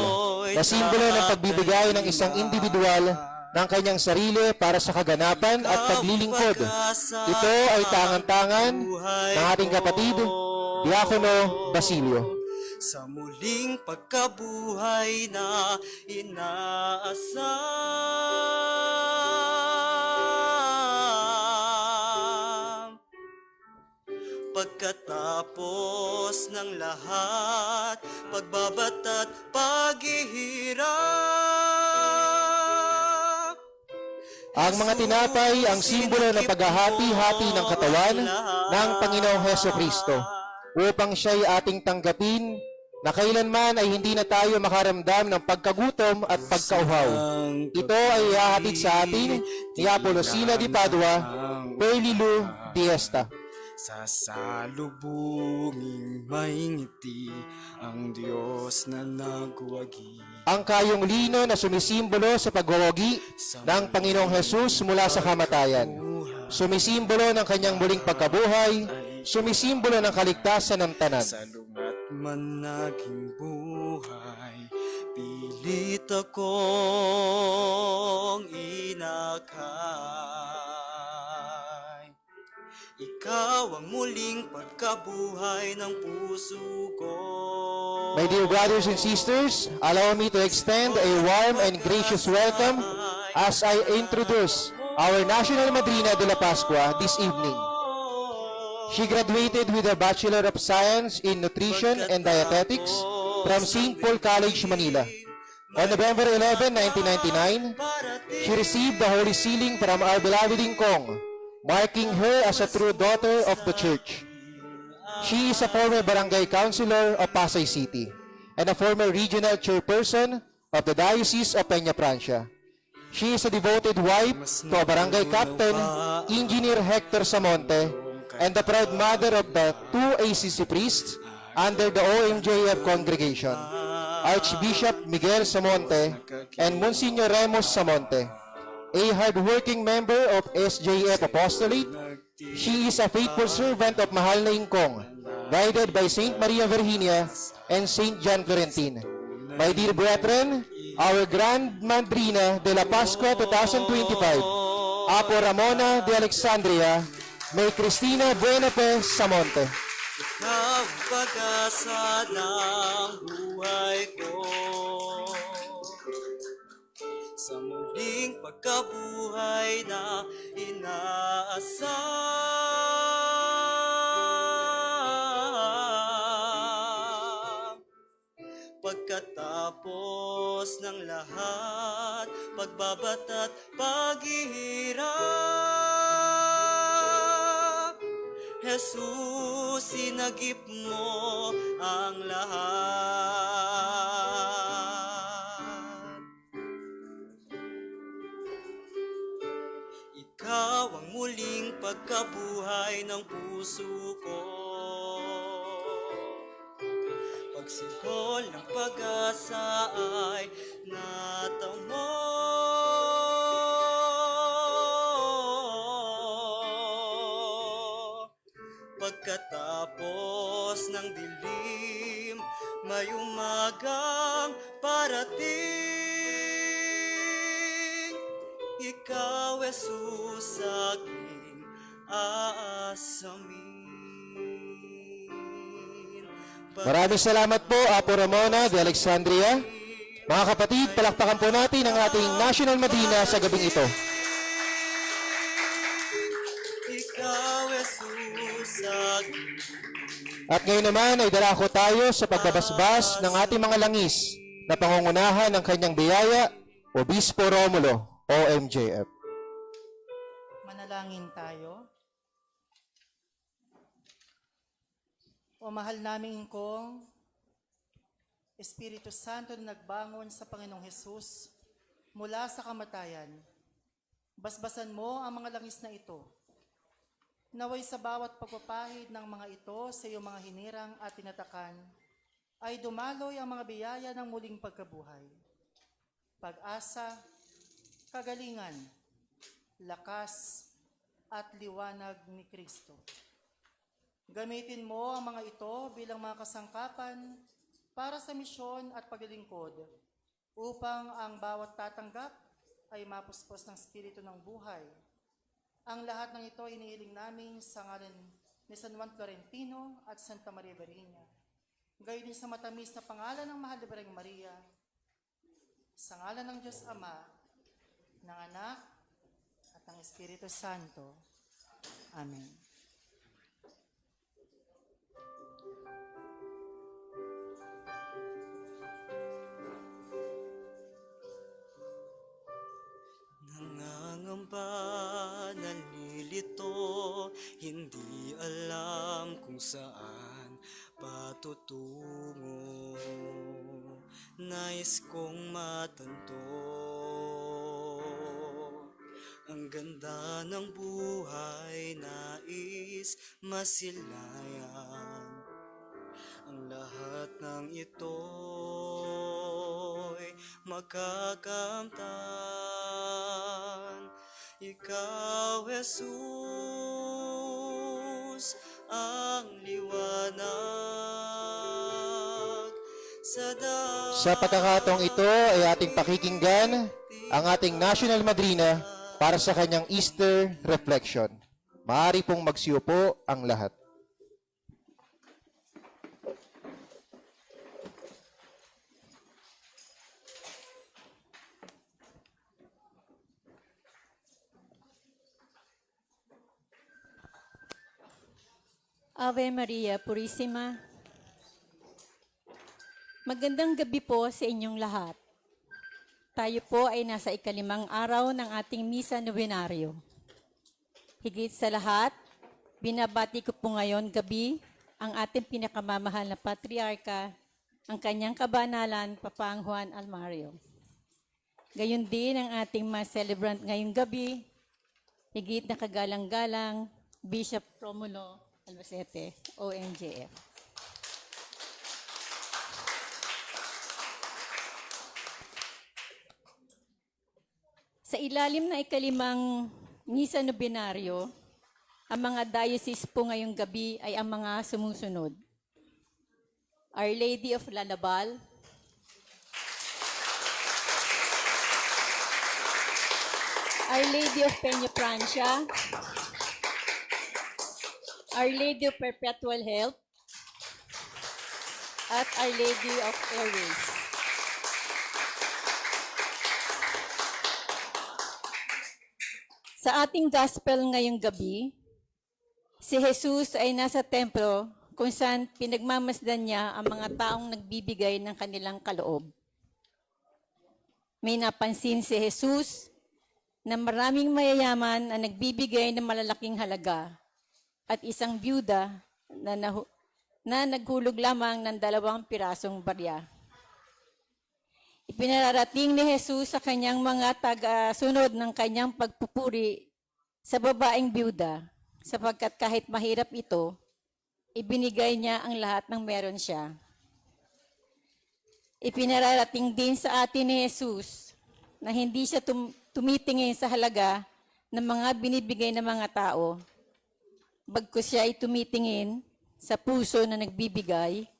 na simbolo ng pagbibigay ng isang individual ng kanyang sarili para sa kaganapan at paglilingkod. Ito ay tangan-tangan ng ating kapatid, Diakono Basilio. Sa muling pagkabuhay na inaasam. Pagkatapos ng lahat, pagbabata't paghihirap. Ang mga tinapay ang simbolo ng paghahati-hati ng katawan ng Panginoong Heso Kristo upang siya'y ating tanggapin na kailanman ay hindi na tayo makaramdam ng pagkagutom at pagkauhaw. Ito ay ihahatid sa atin ni Apollo Sina di Padua, Perlilu Diesta. Sa salubunging may ngiti ang Diyos na nagwagi. Ang kayong lino na sumisimbolo sa pagwawagi ng Panginoong Hesus mula sa kamatayan. Sumisimbolo ng kanyang muling pagkabuhay, sumisimbolo ng kaligtasan ng tanan. Sa lungat man naging buhay, pilit akong inakay. Ikaw ang muling pagkabuhay ng puso ko. My dear brothers and sisters, allow me to extend a warm and gracious welcome as I introduce our National Madrina de la Pascua this evening. She graduated with a Bachelor of Science in Nutrition and Dietetics from St. Paul College, Manila. On November 11, 1999, she received the Holy Sealing from our beloved Ingkong, marking her as a true daughter of the Church. She is a former barangay councilor of Pasay City and a former regional chairperson of the Diocese of Peña Francia. She is a devoted wife to a barangay captain, Engineer Hector Samonte, and the proud mother of the 2 ACC priests under the OMJF congregation, Archbishop Miguel Samonte and Monsignor Remus Samonte. A hard-working member of SJF Apostolate, she is a faithful servant of Mahal na Ingkong, guided by Saint Maria Virginia and Saint John Florentin. My dear brethren, our Grand Madrina de la Pascua 2025, Apo Ramona de Alexandria, May Cristina Buenape Samonte. Ikaw ang pag-asa ng buhay ko. Sa muling pagkabuhay na inaasam. Pagkatapos ng lahat, pagbabata't paghihirap, Jesus, sinagip mo ang lahat. Ikaw ang muling pagkabuhay ng puso ko. Pagsibol ng pag-asa ay natamo. Pagkatapos ng dilim, may umagang parating. Ikaw, Jesus, aking aasamin. Maraming salamat po, Apo Ramona de Alexandria. Mga kapatid, palakpakan po natin ang ating National Madrina sa gabing ito. Ikaw, Jesus, aking At ngayon naman ay dalako tayo sa pagbabasbas ng ating mga langis na pangungunahan ng kanyang biyaya, Obispo Romulo, OMJF. Manalangin tayo. O mahal naming kong Espiritu Santo na nagbangon sa Panginoong Hesus mula sa kamatayan, basbasan mo ang mga langis na ito. Naway sa bawat pagpapahid ng mga ito sa iyong mga hinirang at tinatakan, ay dumaloy ang mga biyaya ng muling pagkabuhay. Pag-asa, kagalingan, lakas, at liwanag ni Kristo. Gamitin mo ang mga ito bilang mga kasangkapan para sa misyon at paglilingkod upang ang bawat tatanggap ay mapuspos ng Espiritu ng buhay. Ang lahat ng ito iniiling namin sa ngalan ni San Juan Florentino at Santa Maria Vergina. Gayon din sa matamis na pangalan ng Mahal na Birheng Maria, sa ngalan ng Diyos Ama, ng Anak, at ng Espiritu Santo. Amen. Nangangamba, nalilito, hindi alam kung saan patutungo. Nais kong matanto ang ganda ng buhay, nais masilayan. Ang lahat ng ito'y magkakamtan. Ikaw, Jesus, ang liwanag sa Sa pagkakataong ito ay ating pakikinggan ang ating National Madrina para sa kanyang Easter Reflection. Maaari pong magsiupo ang lahat. Ave Maria Purissima. Magandang gabi po sa inyong lahat. Tayo po ay nasa ikalimang araw ng ating Misa Novenaryo. Higit sa lahat, binabati ko po ngayon gabi ang ating pinakamamahal na Patriarka, ang kanyang kabanalan, Papang Juan Almario. Gayon din ang ating mga celebrant ngayong gabi, higit na kagalang-galang, Bishop Romulo Albacete, OMJF. Sa ilalim na ikalimang Misa Novenaryo, ang mga diocese po ngayong gabi ay ang mga sumusunod. Our Lady of Lalabal, Our Lady of Peña Francia, Our Lady of Perpetual Help, at Our Lady of Airways. Sa ating gospel ngayong gabi, si Jesus ay nasa templo kung saan pinagmamasdan niya ang mga taong nagbibigay ng kanilang kaloob. May napansin si Jesus na maraming mayayaman ang nagbibigay ng malalaking halaga at isang byuda na naghulog lamang ng 2 pirasong barya. Ipinararating ni Jesus sa kanyang mga taga-sunod ng kanyang pagpupuri sa babaeng byuda sapagkat kahit mahirap ito, ibinigay niya ang lahat ng meron siya. Ipinararating din sa atin ni Jesus na hindi siya tumitingin sa halaga ng mga binibigay ng mga tao. Bagkus siya ay tumitingin sa puso na nagbibigay,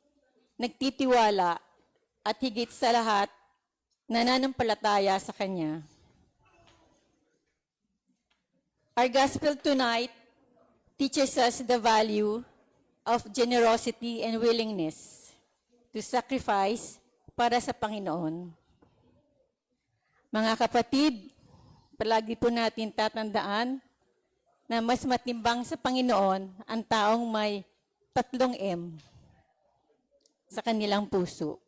nagtitiwala, at higit sa lahat, nananampalataya sa Kanya. Our gospel tonight teaches us the value of generosity and willingness to sacrifice para sa Panginoon. Mga kapatid, palagi po natin tatandaan na mas matimbang sa Panginoon ang taong may 3 M sa kanilang puso.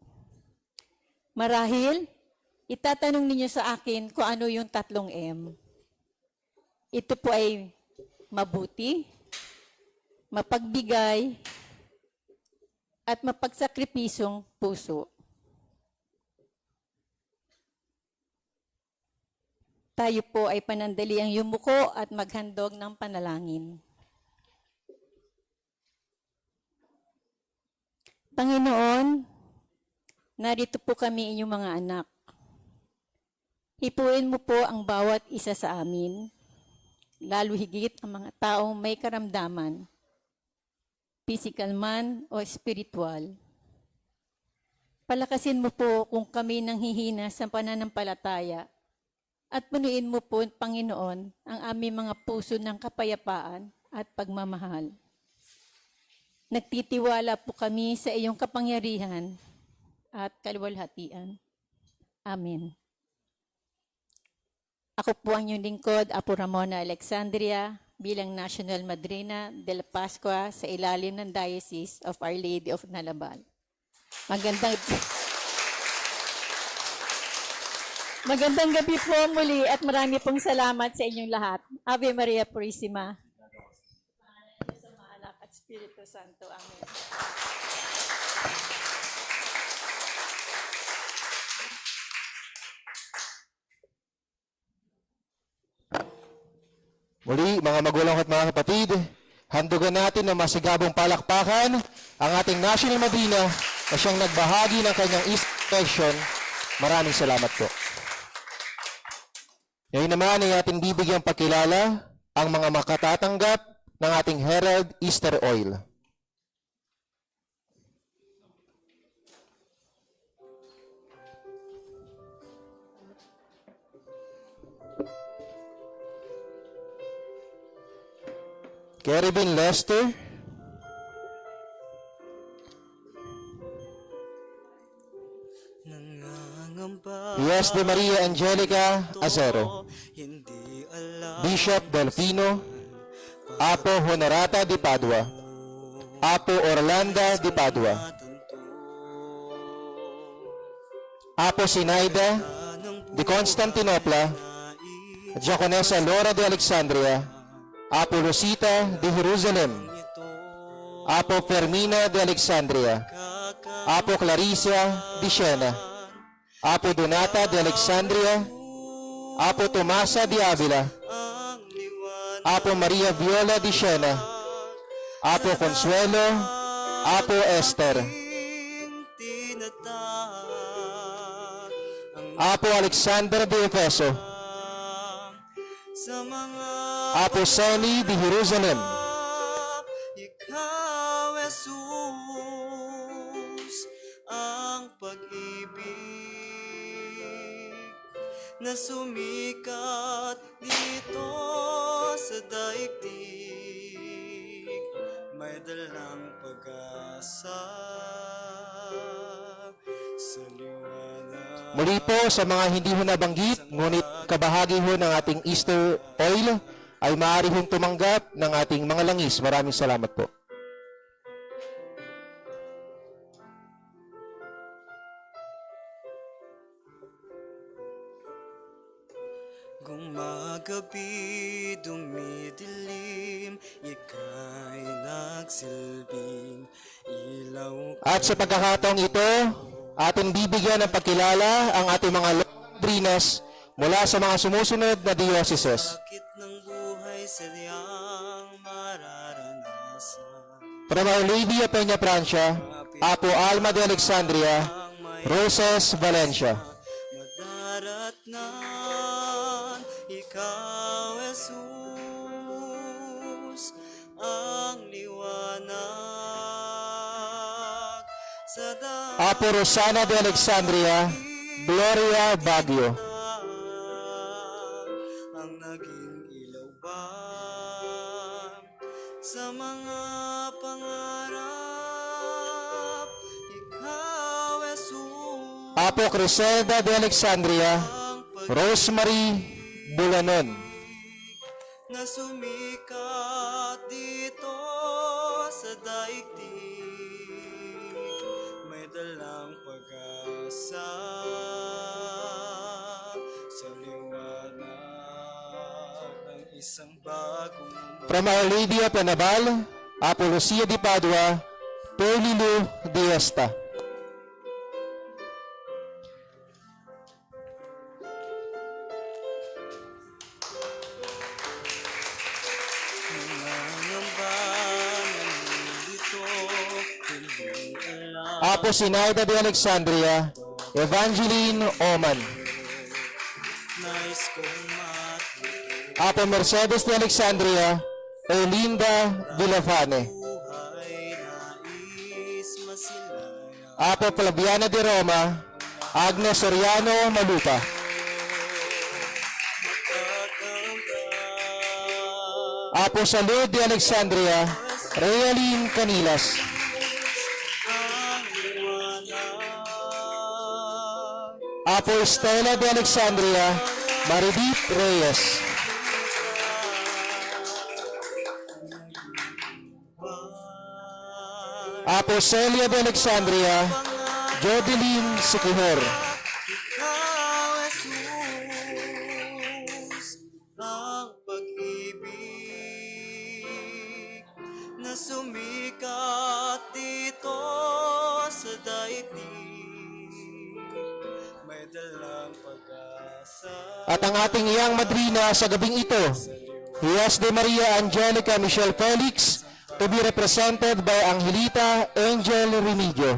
Marahil, itatanong ninyo sa akin kung ano yung 3 M. Ito po ay mabuti, mapagbigay, at mapagsakripisyong puso. Tayo po ay panandaliang yumuko at maghandog ng panalangin. Panginoon, narito po kami inyong mga anak. Hipuin mo po ang bawat isa sa amin, lalo higit ang mga taong may karamdaman, physical man o spiritual. Palakasin mo po kung kami nanghihina sa pananampalataya at punuin mo po, Panginoon, ang aming mga puso ng kapayapaan at pagmamahal. Nagtitiwala po kami sa iyong kapangyarihan at kaluwalhatian. Amen. Ako po ang inyong lingkod, Apo Ramona Alexandria, bilang National Madrina de la Pascua sa ilalim ng Diocese of Our Lady of Nalabal. Magandang gabi po muli at marami pong salamat sa inyong lahat. Ave Maria Purisima. Sa mga anak at Espiritu Santo. Amen. Muli, mga magulang at mga kapatid, handugan natin ng masigabong palakpakan ang ating National Madrina na siyang nagbahagi ng kanyang Easter session. Maraming salamat po. Ngayon naman ay ating bibigyang pakilala ang mga makatatanggap ng ating Herald Easter Oil. Kervin Lester, Yes de Maria Angelica Acero, Hindi alam Bishop Delfino, Apo Honorata de Padua, Apo Orlando de Padua, Apo Sinaida de Constantinopla, Diaconessa Laura de Alexandria, Apo Rosita de Jerusalem, Apo Fermina de Alexandria, Apo Clarissa de Siena, Apo Donata de Alexandria, Apo Tomasa de Avila, Apo Maria Viola de Siena, Apo Consuelo, Apo Esther, Apo Alexander de Efeso, sa mga Apo Seni de Jerusalem, ikaw, Jesus, ang pag-ibig na sumikat di Muli po sa mga hindi ho nabanggit, ngunit kabahagi ho ng ating Easter oil, ay maaari hong tumanggap ng ating mga langis. Maraming salamat po. Gumagabi, dumidilim, ika'y nagsilbing ilaw. At sa pagkakataong ito, ating bibigyan ng pagkilala ang ating mga Lodrinas mula sa mga sumusunod na dioceses. Sakit ng buhay sadyang mararanasan. From Our Lady of Peña Francia, Apo Alma de Alexandria, Roses Valencia. Madaratnan, ikaw, Jesus, ang liwanag sa Apo Rosana de Alexandria, Gloria Baguio. ang naging ilaw ba sa mga pangarap, ikaw, Jesus, Apo Criselda de Alexandria, Rosemary Bulanon. na sumikat dito sa daigdig, may dalang pag-asa sa liwanag ng isang bagong From Our Lady of Panabal, Apo Lucia de Padua, Perlilu Diesta. nangamba nalilito, hindi alam. Apo Sinaida de Alexandria, Evangeline Oman. Nais kong matuto, Apo Mercedes de Alexandria, Erlinda Villafane. buhay nais masilaya. Apo Flaviana de Roma, Agnes Soriano Malupa. Apo Salud de Alexandria, Realin Canilas. Apo Estela de Alexandria, Maridit Reyes. Apo Celia de Alexandria, Jodeline Sikihor. Ikaw, Jesus, ang pag-ibig na sumikat dito sa daigdig, may dalang pag-asa. At ang ating iyang madrina sa gabing ito, Hias de Maria Angelica Michelle Felix, to be represented by Angelita Angel Remigio.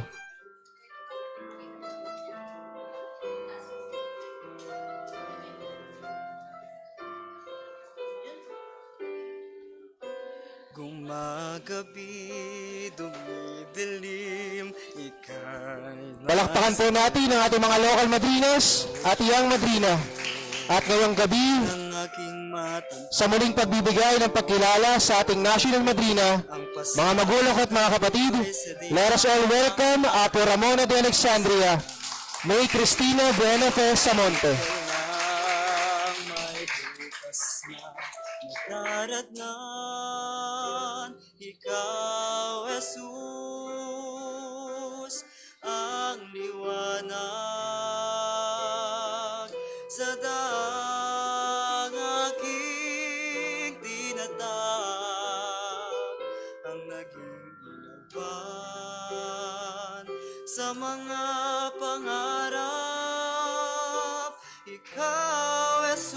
Gumagabi, dumidilim, ika'y Palakpakan po natin ang ating mga local madrinas at iyang madrina. At ngayong gabi, ng aking matan, sa muling pagbibigay ng pagkilala sa ating national madrina, ang mga magulang ko at mga kapatid, let us all welcome Apo Ramona de Alexandria, May Cristina Buenafe Samonte. lang may bukas na madaratnan. Ikaw, Jesus, ang liwanag sa aking tinatag, ang naging ilawan sa mga pangarap. Ikaw, Jesus,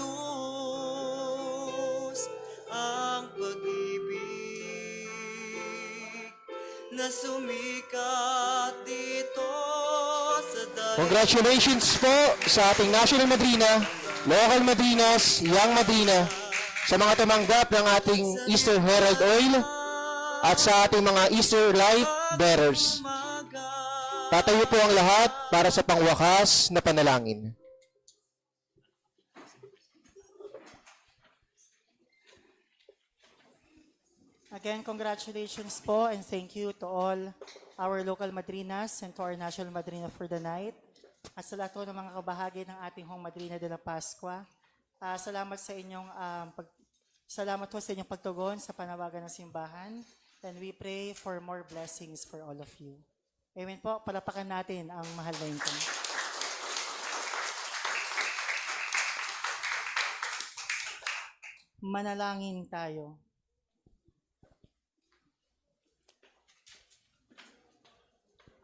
ang pag-ibig na sumikat dito sa daigdig. Congratulations po sa ating national madrina, local madrinas, young madrina, sa mga tumanggap ng ating Easter Herald Oil at sa ating mga Easter Light Bearers. Tatayo po ang lahat para sa pangwakas na panalangin. Again, congratulations po and thank you to all our local madrinas and to our national madrina for the night. at sa lahat po ng mga kabahagi ng ating Hong Madrina de la Pascua. Salamat sa inyong salamat po sa inyong pagtugon sa panawagan ng simbahan, and we pray for more blessings for all of you. Amen po, palapakan natin ang mahal na Ingkong. Manalangin tayo.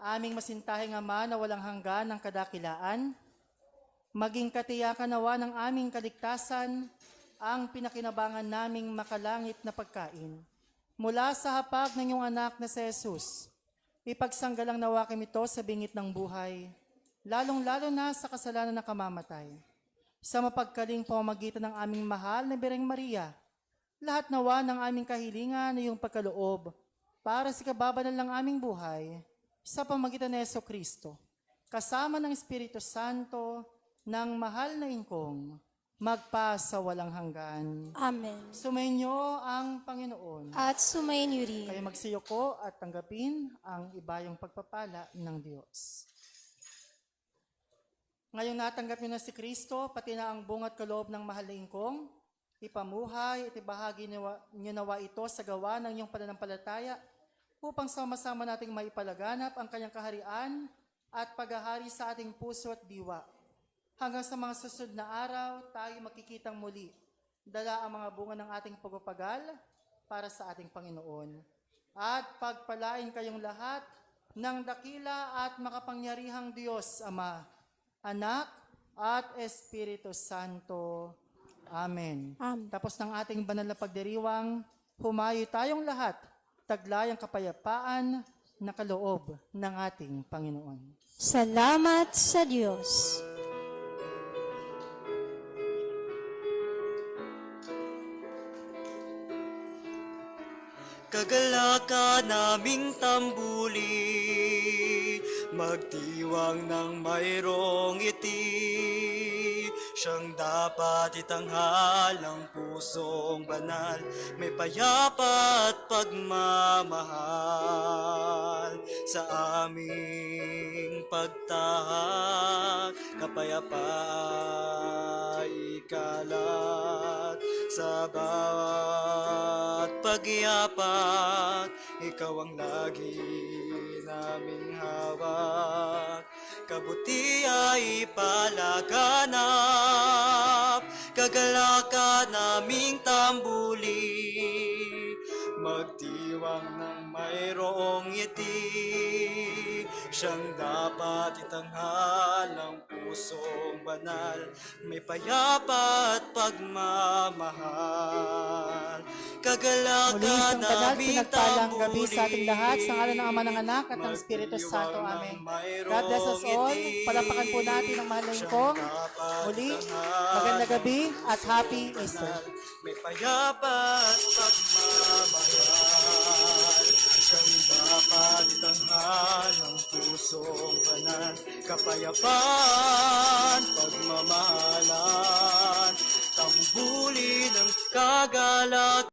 Aming masintahing Ama na walang hanggan ng kadakilaan, maging katiyakan nawa ng aming kaligtasan ang pinakinabangan naming makalangit na pagkain. Mula sa hapag ng iyong anak na si Jesus, ipagsanggalang nawa kami ito sa bingit ng buhay, lalong-lalo na sa kasalanan ng kamamatay. Sa mapagkaling pamamagitan ng aming mahal na Birheng Maria, lahat nawa ng aming kahilingan na iyong pagkaloob para sa kababanal ng aming buhay, sa pamagitan ni Jesucristo, kasama ng Espiritu Santo, ng mahal na Ingkong, magpa sa walang hanggan. Amen. Sumainyo ang Panginoon. At sumayin rin. Kayo magsiyoko at tanggapin ang ibayong pagpapala ng Diyos. Ngayong natanggap niyo na si Kristo, pati na ang bungat kaloob ng mahal na Ingkong, ipamuhay at ibahagi niyo nawa ito sa gawa ng iyong pananampalataya, upang sama-sama nating maipalaganap ang kanyang kaharian at paghahari sa ating puso at diwa. Hanggang sa mga susunod na araw, tayo makikitang muli. Dala ang mga bunga ng ating pagpapagal para sa ating Panginoon. At pagpalain kayong lahat ng dakila at makapangyarihang Diyos, Ama, Anak, at Espiritu Santo. Amen. Amen. Tapos ng ating banal na pagdiriwang, humayo tayong lahat, taglay ang kapayapaan na kaloob ng ating Panginoon. Salamat sa Diyos. Kagalaka naming tambuli, magdiwang ng mayroong ngiti. Siyang dapat itanghal ng pusong banal, may payapa at pagmamahal. Sa aming pagtahak, kapayapaan ikalat. Sa bawat pagyapak, ikaw ang lagi naming hawak. Kabuti ay palaganap, kagalaka naming tambuli, magdiwang ng mayroong ngiti. Siyang dapat itanghal ng pusong banal, may payapa at pagmamahal. Muli Kagalaka isang banal, naming pinagpalang gabi tambuli, sa ating lahat, sa ngalan ng Ama, ng Anak, at ng Espiritu Santo. Amen. God bless us all. Palapakan po natin ang mahal na Ingkong. Muli, magandang gabi at happy Easter. may payapa at pagmamahal. Siyang dapat itanghal ng pusong banal, kapayapaan, pagmamahalan, tambuli ng kagalakan.